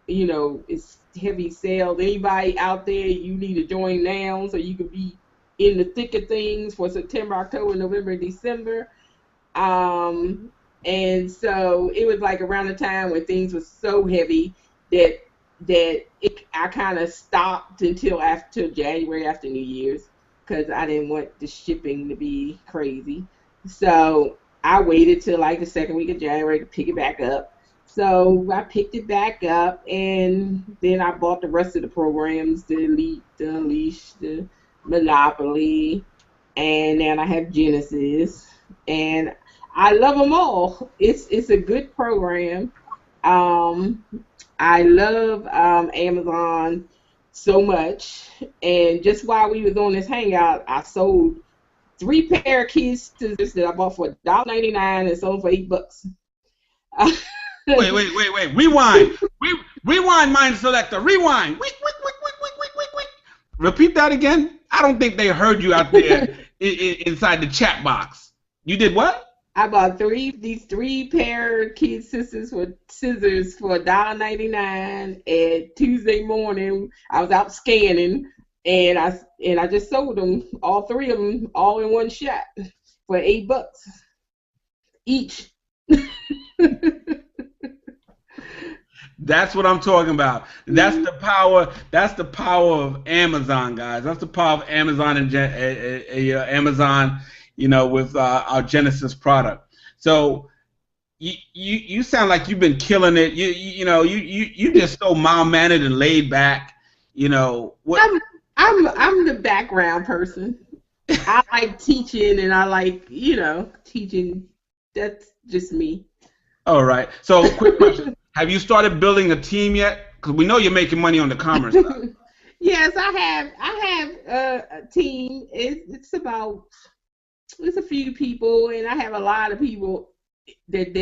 you know, it's heavy sales. Anybody out there, you need to join now so you can be in the thick of things for September, October, November, December. And so it was like around the time when things were so heavy that I kind of stopped until after January, after New Year's, because I didn't want the shipping to be crazy. So I waited till like the second week of January to pick it back up. So I picked it back up, and then I bought the rest of the programs, the Elite, the Unleash, the Monopoly, and then I have Genesis, and I love them all. It's a good program. I love Amazon so much, and just while we was on this hangout, I sold 3 pair of kids scissors that I bought for $1.99 and sold for $8. Wait. Rewind. Rewind, Mind Selector. Rewind. Wait. Repeat that again. I don't think they heard you out there inside the chat box. You did what? I bought these 3 pair of kids scissors for $1.99, and Tuesday morning I was out scanning, and I just sold them, all 3 of them, all in one shot for $8 each. That's what I'm talking about. That's the power. That's the power of Amazon, guys. That's the power of Amazon and Amazon. You know, with our Genesis product. So you sound like you've been killing it. You just so mild-mannered and laid back. You know what? I'm the background person. I like teaching, and I like teaching. That's just me. All right. So quick question. Have you started building a team yet? Because we know you're making money on the commerce side. Yes, I have a team. It's a few people, and I have a lot of people that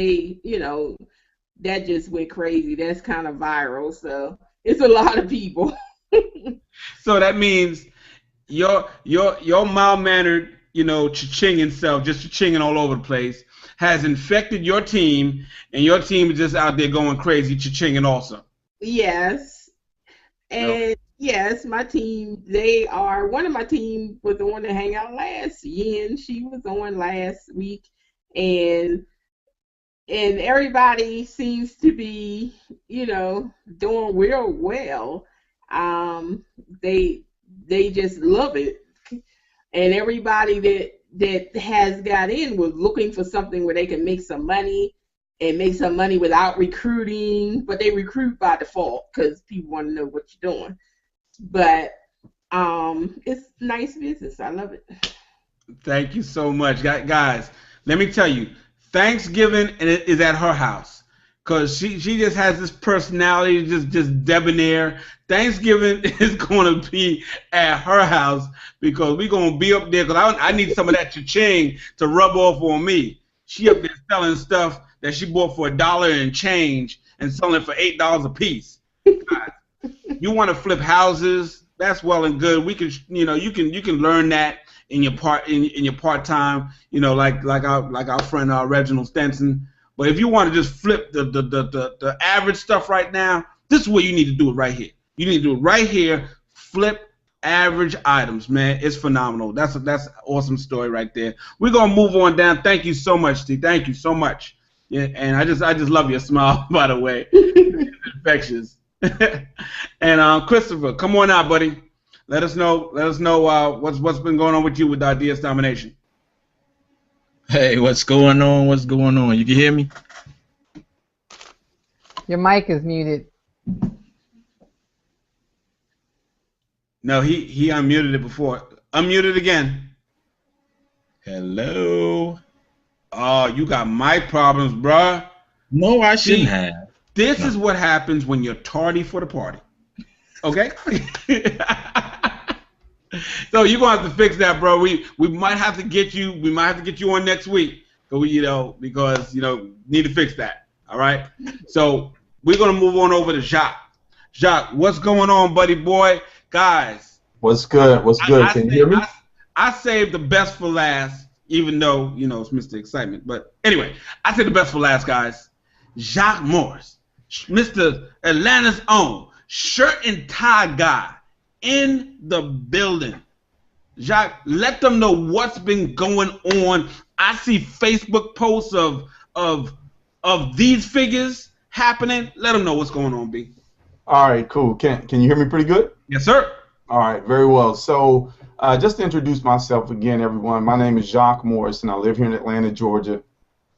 that just went crazy. That's kind of viral, so it's a lot of people. So that means your mild-mannered, cha-chinging self, just cha-chinging all over the place, has infected your team, and your team is just out there going crazy, cha-chinging also. Yes. And yes, my team, one of my team was on the hangout last year, and she was on last week, and everybody seems to be, doing real well. They just love it. And everybody that has got in was looking for something where they can make some money and make some money without recruiting, but they recruit by default because people want to know what you're doing. But it's nice business. I love it. Thank you so much, guys. Let me tell you, Thanksgiving is at her house because she just has this personality, just debonair. Thanksgiving is going to be at her house because we're going to be up there because I need some of that cha-ching to rub off on me. She up there selling stuff that she bought for $1 and change, and selling it for $8 a piece. You want to flip houses? That's well and good. We can, you can learn that in your part time. Like our friend Reginald Stenson. But if you want to just flip the average stuff right now, this is where you need to do it right here. You need to do it right here. Flip average items, man. It's phenomenal. That's an awesome story right there. We're gonna move on down. Thank you so much, Steve. Thank you so much. Yeah, and I just love your smile, by the way. It's infectious. And Christopher, come on out, buddy. Let us know what's been going on with you with DS Domination. Hey, what's going on? What's going on? You can hear me? Your mic is muted. No, he unmuted it before. Unmute it again. Hello. Oh, you got mic problems, bruh. No, I shouldn't have. This is what happens when you're tardy for the party. Okay? So you're gonna have to fix that, bro. We might have to get you. We might have to get you on next week. Because need to fix that. All right. So we're gonna move on over to Jacques. Jacques, what's going on, buddy boy? Guys. What's good? What's good? Can you hear me? I saved the best for last, even though it's Mr. Excitement. But anyway, I saved the best for last, guys. Jacques Morris, Mr. Atlanta's own shirt and tie guy, in the building. Jacques, let them know what's been going on. I see Facebook posts of these figures happening. Let them know what's going on, B. All right, cool. Can you hear me pretty good? Yes, sir. All right, very well. So just to introduce myself again, everyone, my name is Jacques Morris, and I live here in Atlanta, Georgia,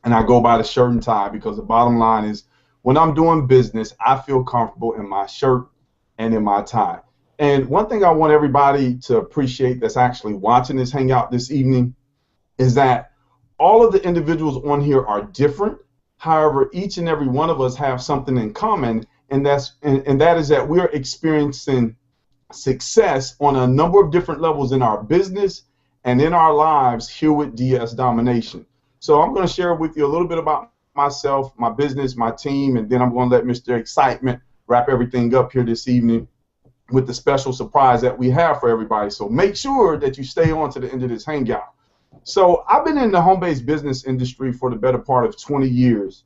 and I go by the shirt and tie because the bottom line is when I'm doing business, I feel comfortable in my shirt and in my tie. And one thing I want everybody to appreciate that's actually watching this hangout this evening is that all of the individuals on here are different. However, each and every one of us have something in common, and that is that we're experiencing success on a number of different levels in our business and in our lives here with DS Domination. So I'm going to share with you a little bit about myself, my business, my team, and then I'm going to let Mr. Excitement wrap everything up here this evening with the special surprise that we have for everybody. So make sure that you stay on to the end of this hangout. So I've been in the home-based business industry for the better part of 20 years.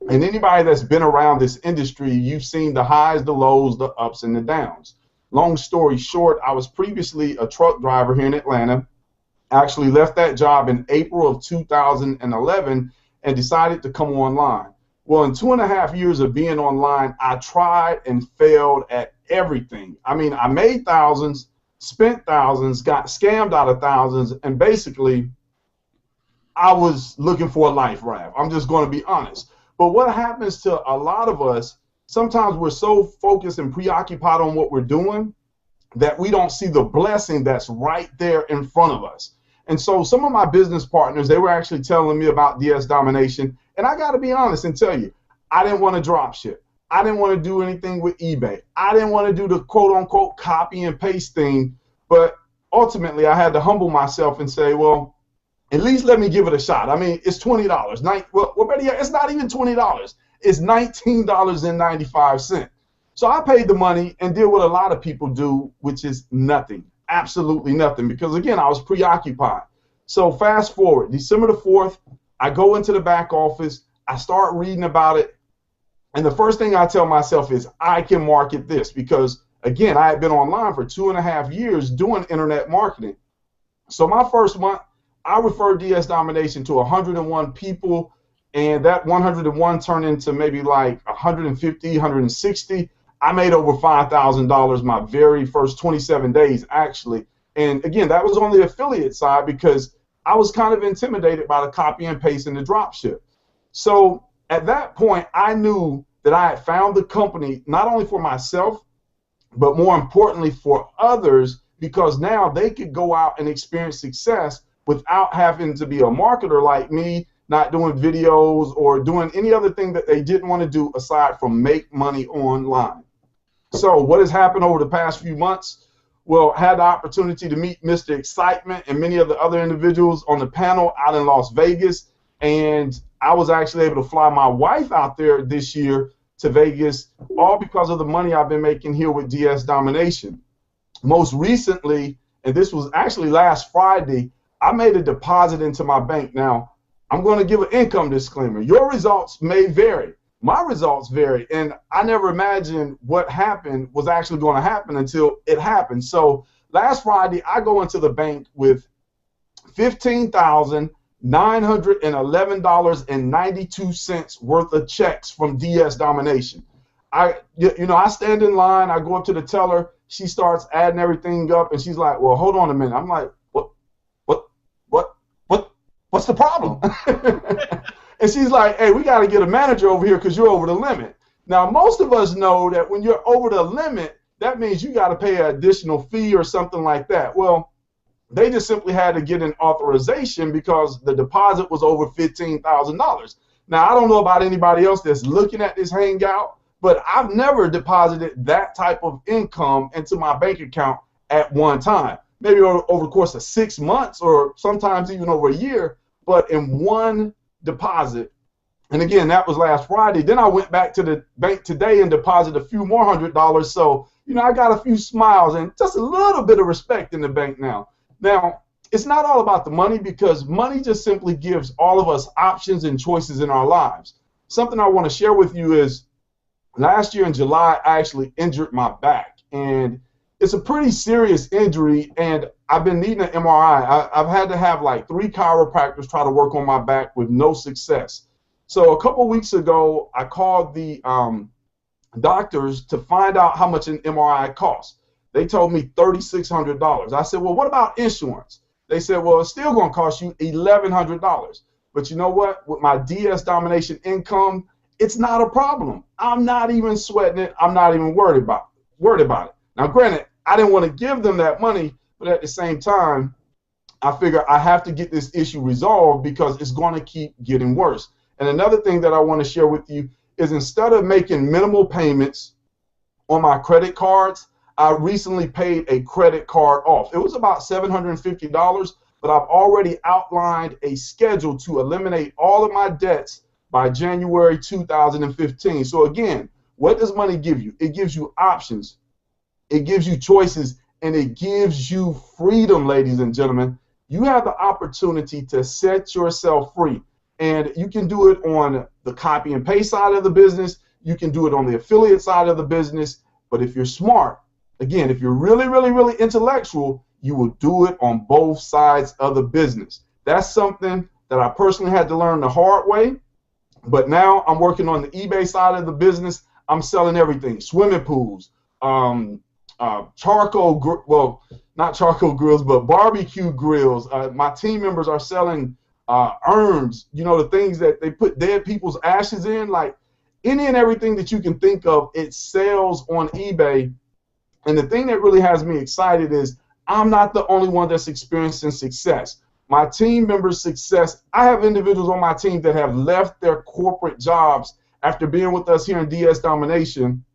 And anybody that's been around this industry, you've seen the highs, the lows, the ups, and the downs. Long story short, I was previously a truck driver here in Atlanta. Actually left that job in April of 2011 and decided to come online. Well, in 2.5 years of being online, I tried and failed at everything. I mean, I made thousands, spent thousands, got scammed out of thousands, and basically I was looking for a life raft. I'm just going to be honest. But what happens to a lot of us, sometimes we're so focused and preoccupied on what we're doing that we don't see the blessing that's right there in front of us. And so some of my business partners, they were actually telling me about DS Domination, and I got to be honest and tell you, I didn't want to drop ship. I didn't want to do anything with eBay. I didn't want to do the quote-unquote copy and paste thing, but ultimately I had to humble myself and say, well, at least let me give it a shot. I mean, it's $20. Well, better yet, it's not even $20. It's $19.95. So I paid the money and did what a lot of people do, which is nothing, absolutely nothing, because, again, I was preoccupied. So fast forward, December the 4th, I go into the back office. I start reading about it. And the first thing I tell myself is I can market this because, again, I had been online for 2.5 years doing internet marketing. So my first month, I referred DS Domination to 101 people, and that 101 turned into maybe like 150, 160. I made over $5,000 my very first 27 days, actually. And again, that was on the affiliate side because I was kind of intimidated by the copy and paste and the drop ship. So at that point, I knew that I had found the company not only for myself, but more importantly for others, because now they could go out and experience success without having to be a marketer like me, not doing videos or doing any other thing that they didn't want to do aside from make money online. So what has happened over the past few months? Well, I had the opportunity to meet Mr. Excitement and many of the other individuals on the panel out in Las Vegas, and I was actually able to fly my wife out there this year to Vegas, all because of the money I've been making here with DS Domination. Most recently, and this was actually last Friday, I made a deposit into my bank. Now, I'm going to give an income disclaimer. Your results may vary. My results vary, and I never imagined what happened was actually going to happen until it happened. So last Friday, I go into the bank with $15,911.92 worth of checks from DS Domination. I stand in line. I go up to the teller. She starts adding everything up, and she's like, "Well, hold on a minute." I'm like, "What's the problem?" And she's like, "Hey, we got to get a manager over here because you're over the limit." Now, most of us know that when you're over the limit, that means you got to pay an additional fee or something like that. Well, they just simply had to get an authorization because the deposit was over $15,000. Now, I don't know about anybody else that's looking at this Hangout, but I've never deposited that type of income into my bank account at one time. Maybe over the course of 6 months or sometimes even over a year, but in one deposit. And again, that was last Friday. Then I went back to the bank today and deposited a few more $100. So, I got a few smiles and just a little bit of respect in the bank now. Now, it's not all about the money because money just simply gives all of us options and choices in our lives. Something I want to share with you is last year in July, I actually injured my back. And it's a pretty serious injury, and I've been needing an MRI. I've had to have like 3 chiropractors try to work on my back with no success. So a couple weeks ago, I called the doctors to find out how much an MRI costs. They told me $3,600. I said, well, what about insurance? They said, well, it's still going to cost you $1,100. But you know what? With my DS Domination income, it's not a problem. I'm not even sweating it. I'm not even worried about it. Now, granted, I didn't want to give them that money, but at the same time, I figure I have to get this issue resolved because it's going to keep getting worse. And another thing that I want to share with you is instead of making minimal payments on my credit cards, I recently paid a credit card off. It was about $750, but I've already outlined a schedule to eliminate all of my debts by January 2015. So again, what does money give you? It gives you options. It gives you choices, and it gives you freedom, ladies and gentlemen. You have the opportunity to set yourself free, and you can do it on the copy and paste side of the business. You can do it on the affiliate side of the business, but if you're smart, again, if you're really, really, really intellectual, you will do it on both sides of the business. That's something that I personally had to learn the hard way, but now I'm working on the eBay side of the business. I'm selling everything, swimming pools, not charcoal grills, but barbecue grills. My team members are selling urns, the things that they put dead people's ashes in, like any and everything that you can think of, it sells on eBay. And the thing that really has me excited is I'm not the only one that's experiencing success. My team members' success, I have individuals on my team that have left their corporate jobs after being with us here in DS Domination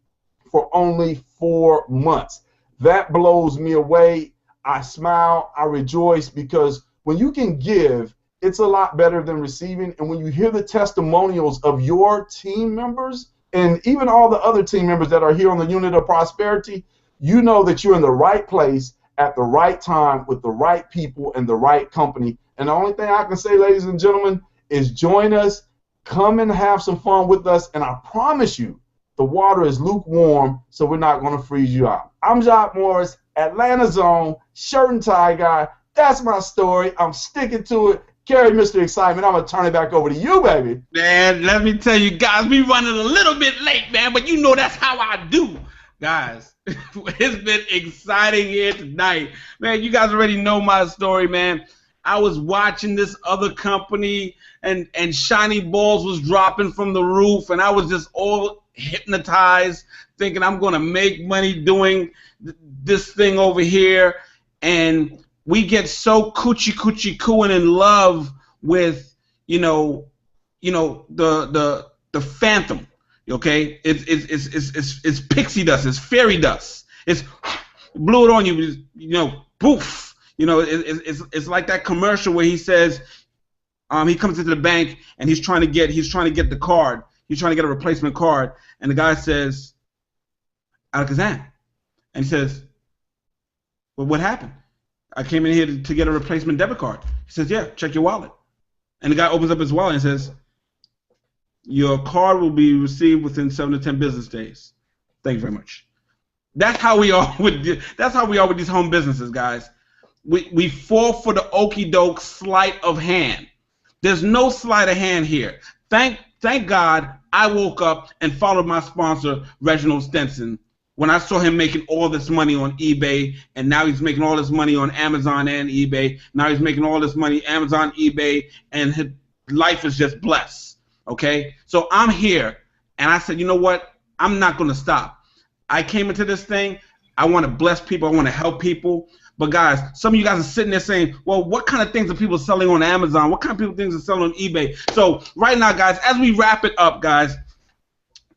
for only 4 months. That blows me away. I smile, I rejoice, because when you can give, it's a lot better than receiving. And when you hear the testimonials of your team members and even all the other team members that are here on the Unit of Prosperity, you know that you're in the right place at the right time with the right people and the right company. And the only thing I can say, ladies and gentlemen, is join us, come and have some fun with us, and I promise you, the water is lukewarm, so we're not going to freeze you out. I'm Jacques Morris, Atlanta Zone, shirt and tie guy. That's my story. I'm sticking to it. Carry Mr. Excitement. I'm going to turn it back over to you, baby. Man, let me tell you guys, we running a little bit late, man, but you know that's how I do. Guys, it's been exciting here tonight. Man, you guys already know my story, man. I was watching this other company, and shiny balls was dropping from the roof, and I was just all hypnotized, thinking I'm going to make money doing this thing over here. And we get so cooing in love with, the phantom. Okay, it's pixie dust, it's fairy dust. It's blew it on you, poof. It's like that commercial where he says, he comes into the bank and he's trying to get the card. He's trying to get a replacement card, and the guy says, Alakazam. And he says, well, what happened? I came in here to get a replacement debit card. He says, yeah, check your wallet. And the guy opens up his wallet and says, your card will be received within 7 to 10 business days. Thank you very much. That's how we are with these home businesses, guys. We fall for the okie doke sleight of hand. There's no sleight of hand here. Thank God I woke up and followed my sponsor, Reginald Stenson, when I saw him making all this money on eBay, and now he's making all this money on Amazon and eBay. Now he's making all this money Amazon, eBay, and his life is just blessed. Okay? So I'm here, and I said, you know what? I'm not going to stop. I came into this thing. I want to bless people. I want to help people. But guys, some of you guys are sitting there saying, well, what kind of things are people selling on Amazon? What kind of things are selling on eBay? So right now, guys, as we wrap it up, guys,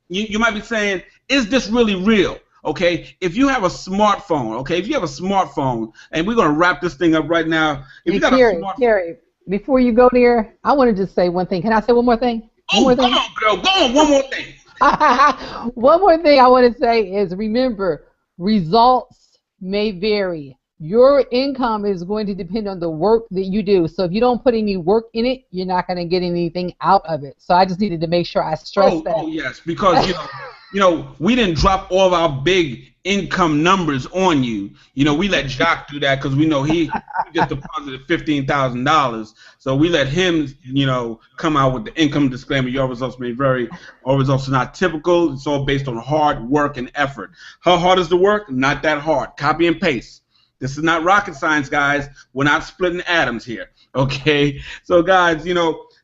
you might be saying, is this really real? Okay, if you have a smartphone, and we're going to wrap this thing up right now. If you got a smartphone, Carrie, before you go there, I want to just say one thing. Can I say one more thing? Come on, girl. Go on, one more thing. One more thing I want to say is, remember, results may vary. Your income is going to depend on the work that you do. So if you don't put any work in it, you're not going to get anything out of it. So I just needed to make sure I stressed that. Oh, yes, because, we didn't drop all of our big income numbers on you. We let Jacques do that because we know he just deposited $15,000. So we let him, come out with the income disclaimer. Your results may vary. Our results are not typical. It's all based on hard work and effort. How hard is the work? Not that hard. Copy and paste. This is not rocket science, guys. We're not splitting atoms here, okay? So, guys,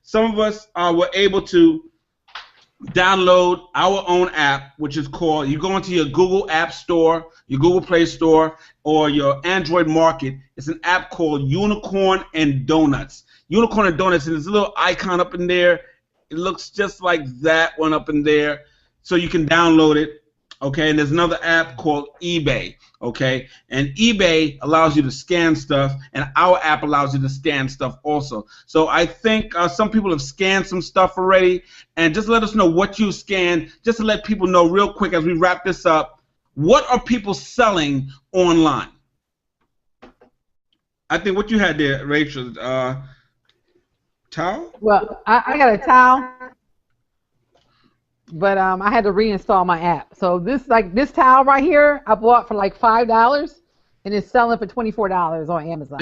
some of us were able to download our own app, which is called, you go into your Google App Store, your Google Play Store, or your Android Market. It's an app called Unicorn and Donuts. Unicorn and Donuts, and there's a little icon up in there. It looks just like that one up in there. So you can download it, okay? And there's another app called eBay. Okay, and eBay allows you to scan stuff, and our app allows you to scan stuff also. So I think some people have scanned some stuff already, and just let us know what you scanned, just to let people know real quick as we wrap this up, what are people selling online? I think what you had there, Rachel, towel? Well, I got a towel. But I had to reinstall my app. So this towel right here, I bought for like $5, and it's selling for $24 on Amazon.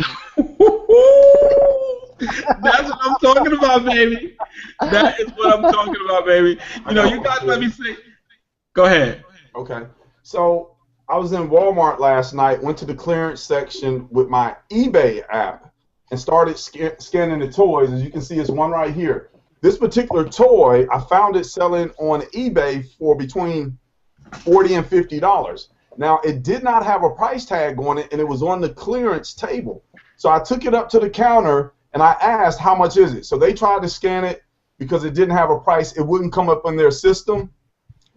That's what I'm talking about, baby. That is what I'm talking about, baby. You guys let me say. Go ahead. Okay. So I was in Walmart last night, went to the clearance section with my eBay app, and started scanning the toys. As you can see, it's one right here. This particular toy, I found it selling on eBay for between $40 and $50. Now, it did not have a price tag on it, and it was on the clearance table. So I took it up to the counter, and I asked, how much is it? So they tried to scan it because it didn't have a price. It wouldn't come up in their system.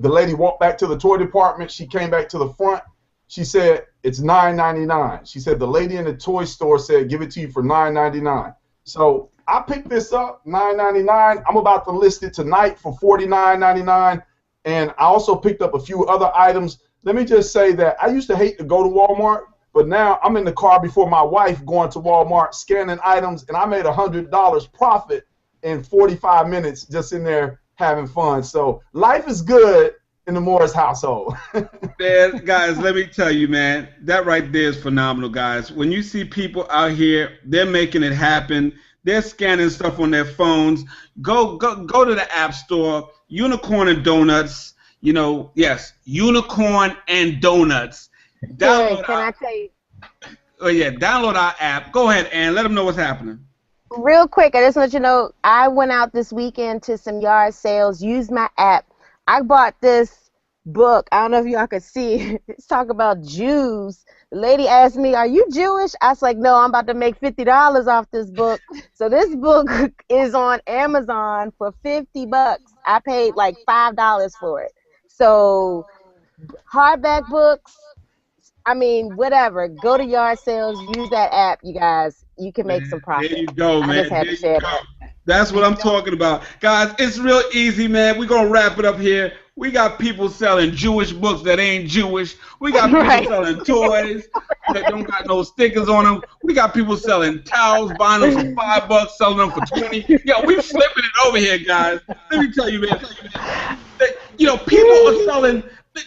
The lady walked back to the toy department. She came back to the front. She said, it's $9.99. She said, the lady in the toy store said, give it to you for $9.99. So I picked this up, $9.99. I'm about to list it tonight for $49.99. And I also picked up a few other items. Let me just say that I used to hate to go to Walmart, but now I'm in the car before my wife going to Walmart, scanning items, and I made $100 profit in 45 minutes just in there having fun. So life is good in the Morris household. Man, guys, let me tell you, man, that right there is phenomenal, guys. When you see people out here, they're making it happen. They're scanning stuff on their phones. Go to the App Store, Unicorn and Donuts. Yes, Unicorn and Donuts. Can I tell you? Oh yeah, download our app. Go ahead and let them know what's happening. Real quick, I just want you to know, I went out this weekend to some yard sales, used my app. I bought this book. I don't know if y'all could see. It's talking about Jews. The lady asked me, are you Jewish? I was like, no, I'm about to make $50 off this book. So this book is on Amazon for $50. I paid like $5 for it. So hardback books, I mean, whatever. Go to yard sales, use that app, you guys. You can make some profit. There you go, man. I just had to share that. That's what I'm talking about. Guys, it's real easy, man. We're going to wrap it up here. We got people selling Jewish books that ain't Jewish. We got people selling toys that don't got no stickers on them. We got people selling towels, buying them for $5, selling them for $20. Yo, we flipping it over here, guys. Let me tell you, man. You know, people are selling,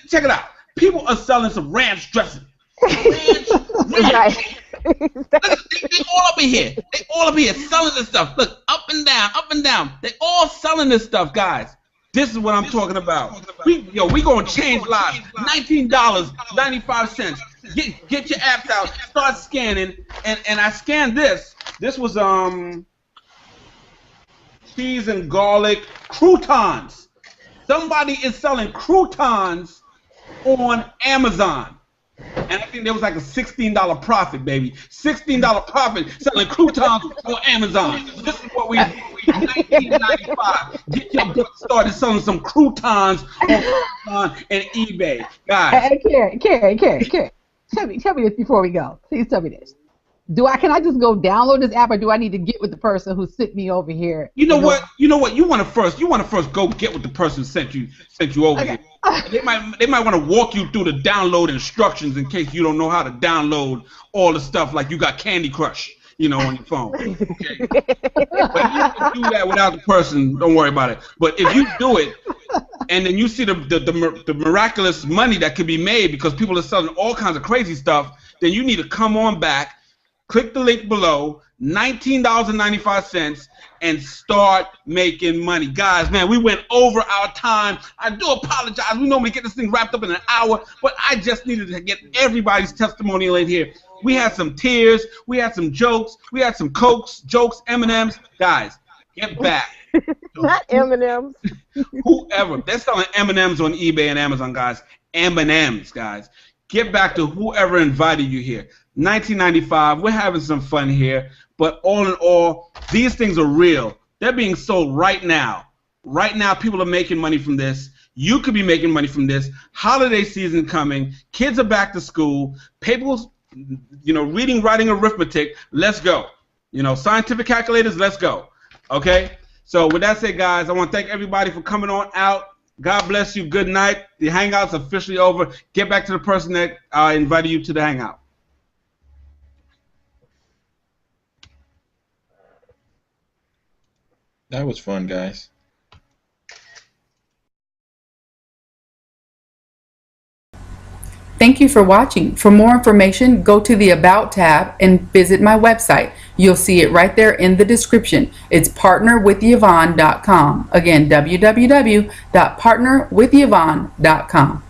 check it out. People are selling some ranch dressing. Ranch. Right. They all up in here. They all up here selling this stuff. Look, up and down, up and down. They all selling this stuff, guys. This is what I'm talking about. We gonna change lives. $19.95. Get your apps out. Start scanning. And I scanned this. This was cheese and garlic croutons. Somebody is selling croutons on Amazon. And I think there was like a $16 profit, baby. $16 profit selling croutons on Amazon. This is what we do. $19.95. Get your book started selling some croutons on Amazon and eBay, guys. Hey, Carrie. Tell me this before we go. Please tell me this. Can I just go download this app, or do I need to get with the person who sent me over here? You know what? You want to first go get with the person who sent you over here. They might want to walk you through the download instructions in case you don't know how to download all the stuff like you got Candy Crush, on your phone. Okay. But if you can do that without the person, don't worry about it. But if you do it, and then you see the miraculous money that could be made because people are selling all kinds of crazy stuff, then you need to come on back. Click the link below, $19.95, and start making money. Guys, man, we went over our time. I do apologize. We normally get this thing wrapped up in an hour, but I just needed to get everybody's testimonial in here. We had some tears. We had some jokes. We had some Cokes, jokes, M&Ms. Guys, get back. Not M&Ms. Whoever. They're selling M&Ms on eBay and Amazon, guys. M&Ms, guys. Get back to whoever invited you here. 1995, we're having some fun here, but all in all, these things are real. They're being sold right now. Right now, people are making money from this. You could be making money from this. Holiday season coming. Kids are back to school. People, reading, writing, arithmetic. Let's go. Scientific calculators. Let's go. Okay. So with that said, guys, I want to thank everybody for coming on out. God bless you. Good night. The hangout's officially over. Get back to the person that invited you to the hangout. That was fun, guys. Thank you for watching. For more information, go to the About tab and visit my website. You'll see it right there in the description. It's partnerwithyvonne.com. Again, www.partnerwithyvonne.com.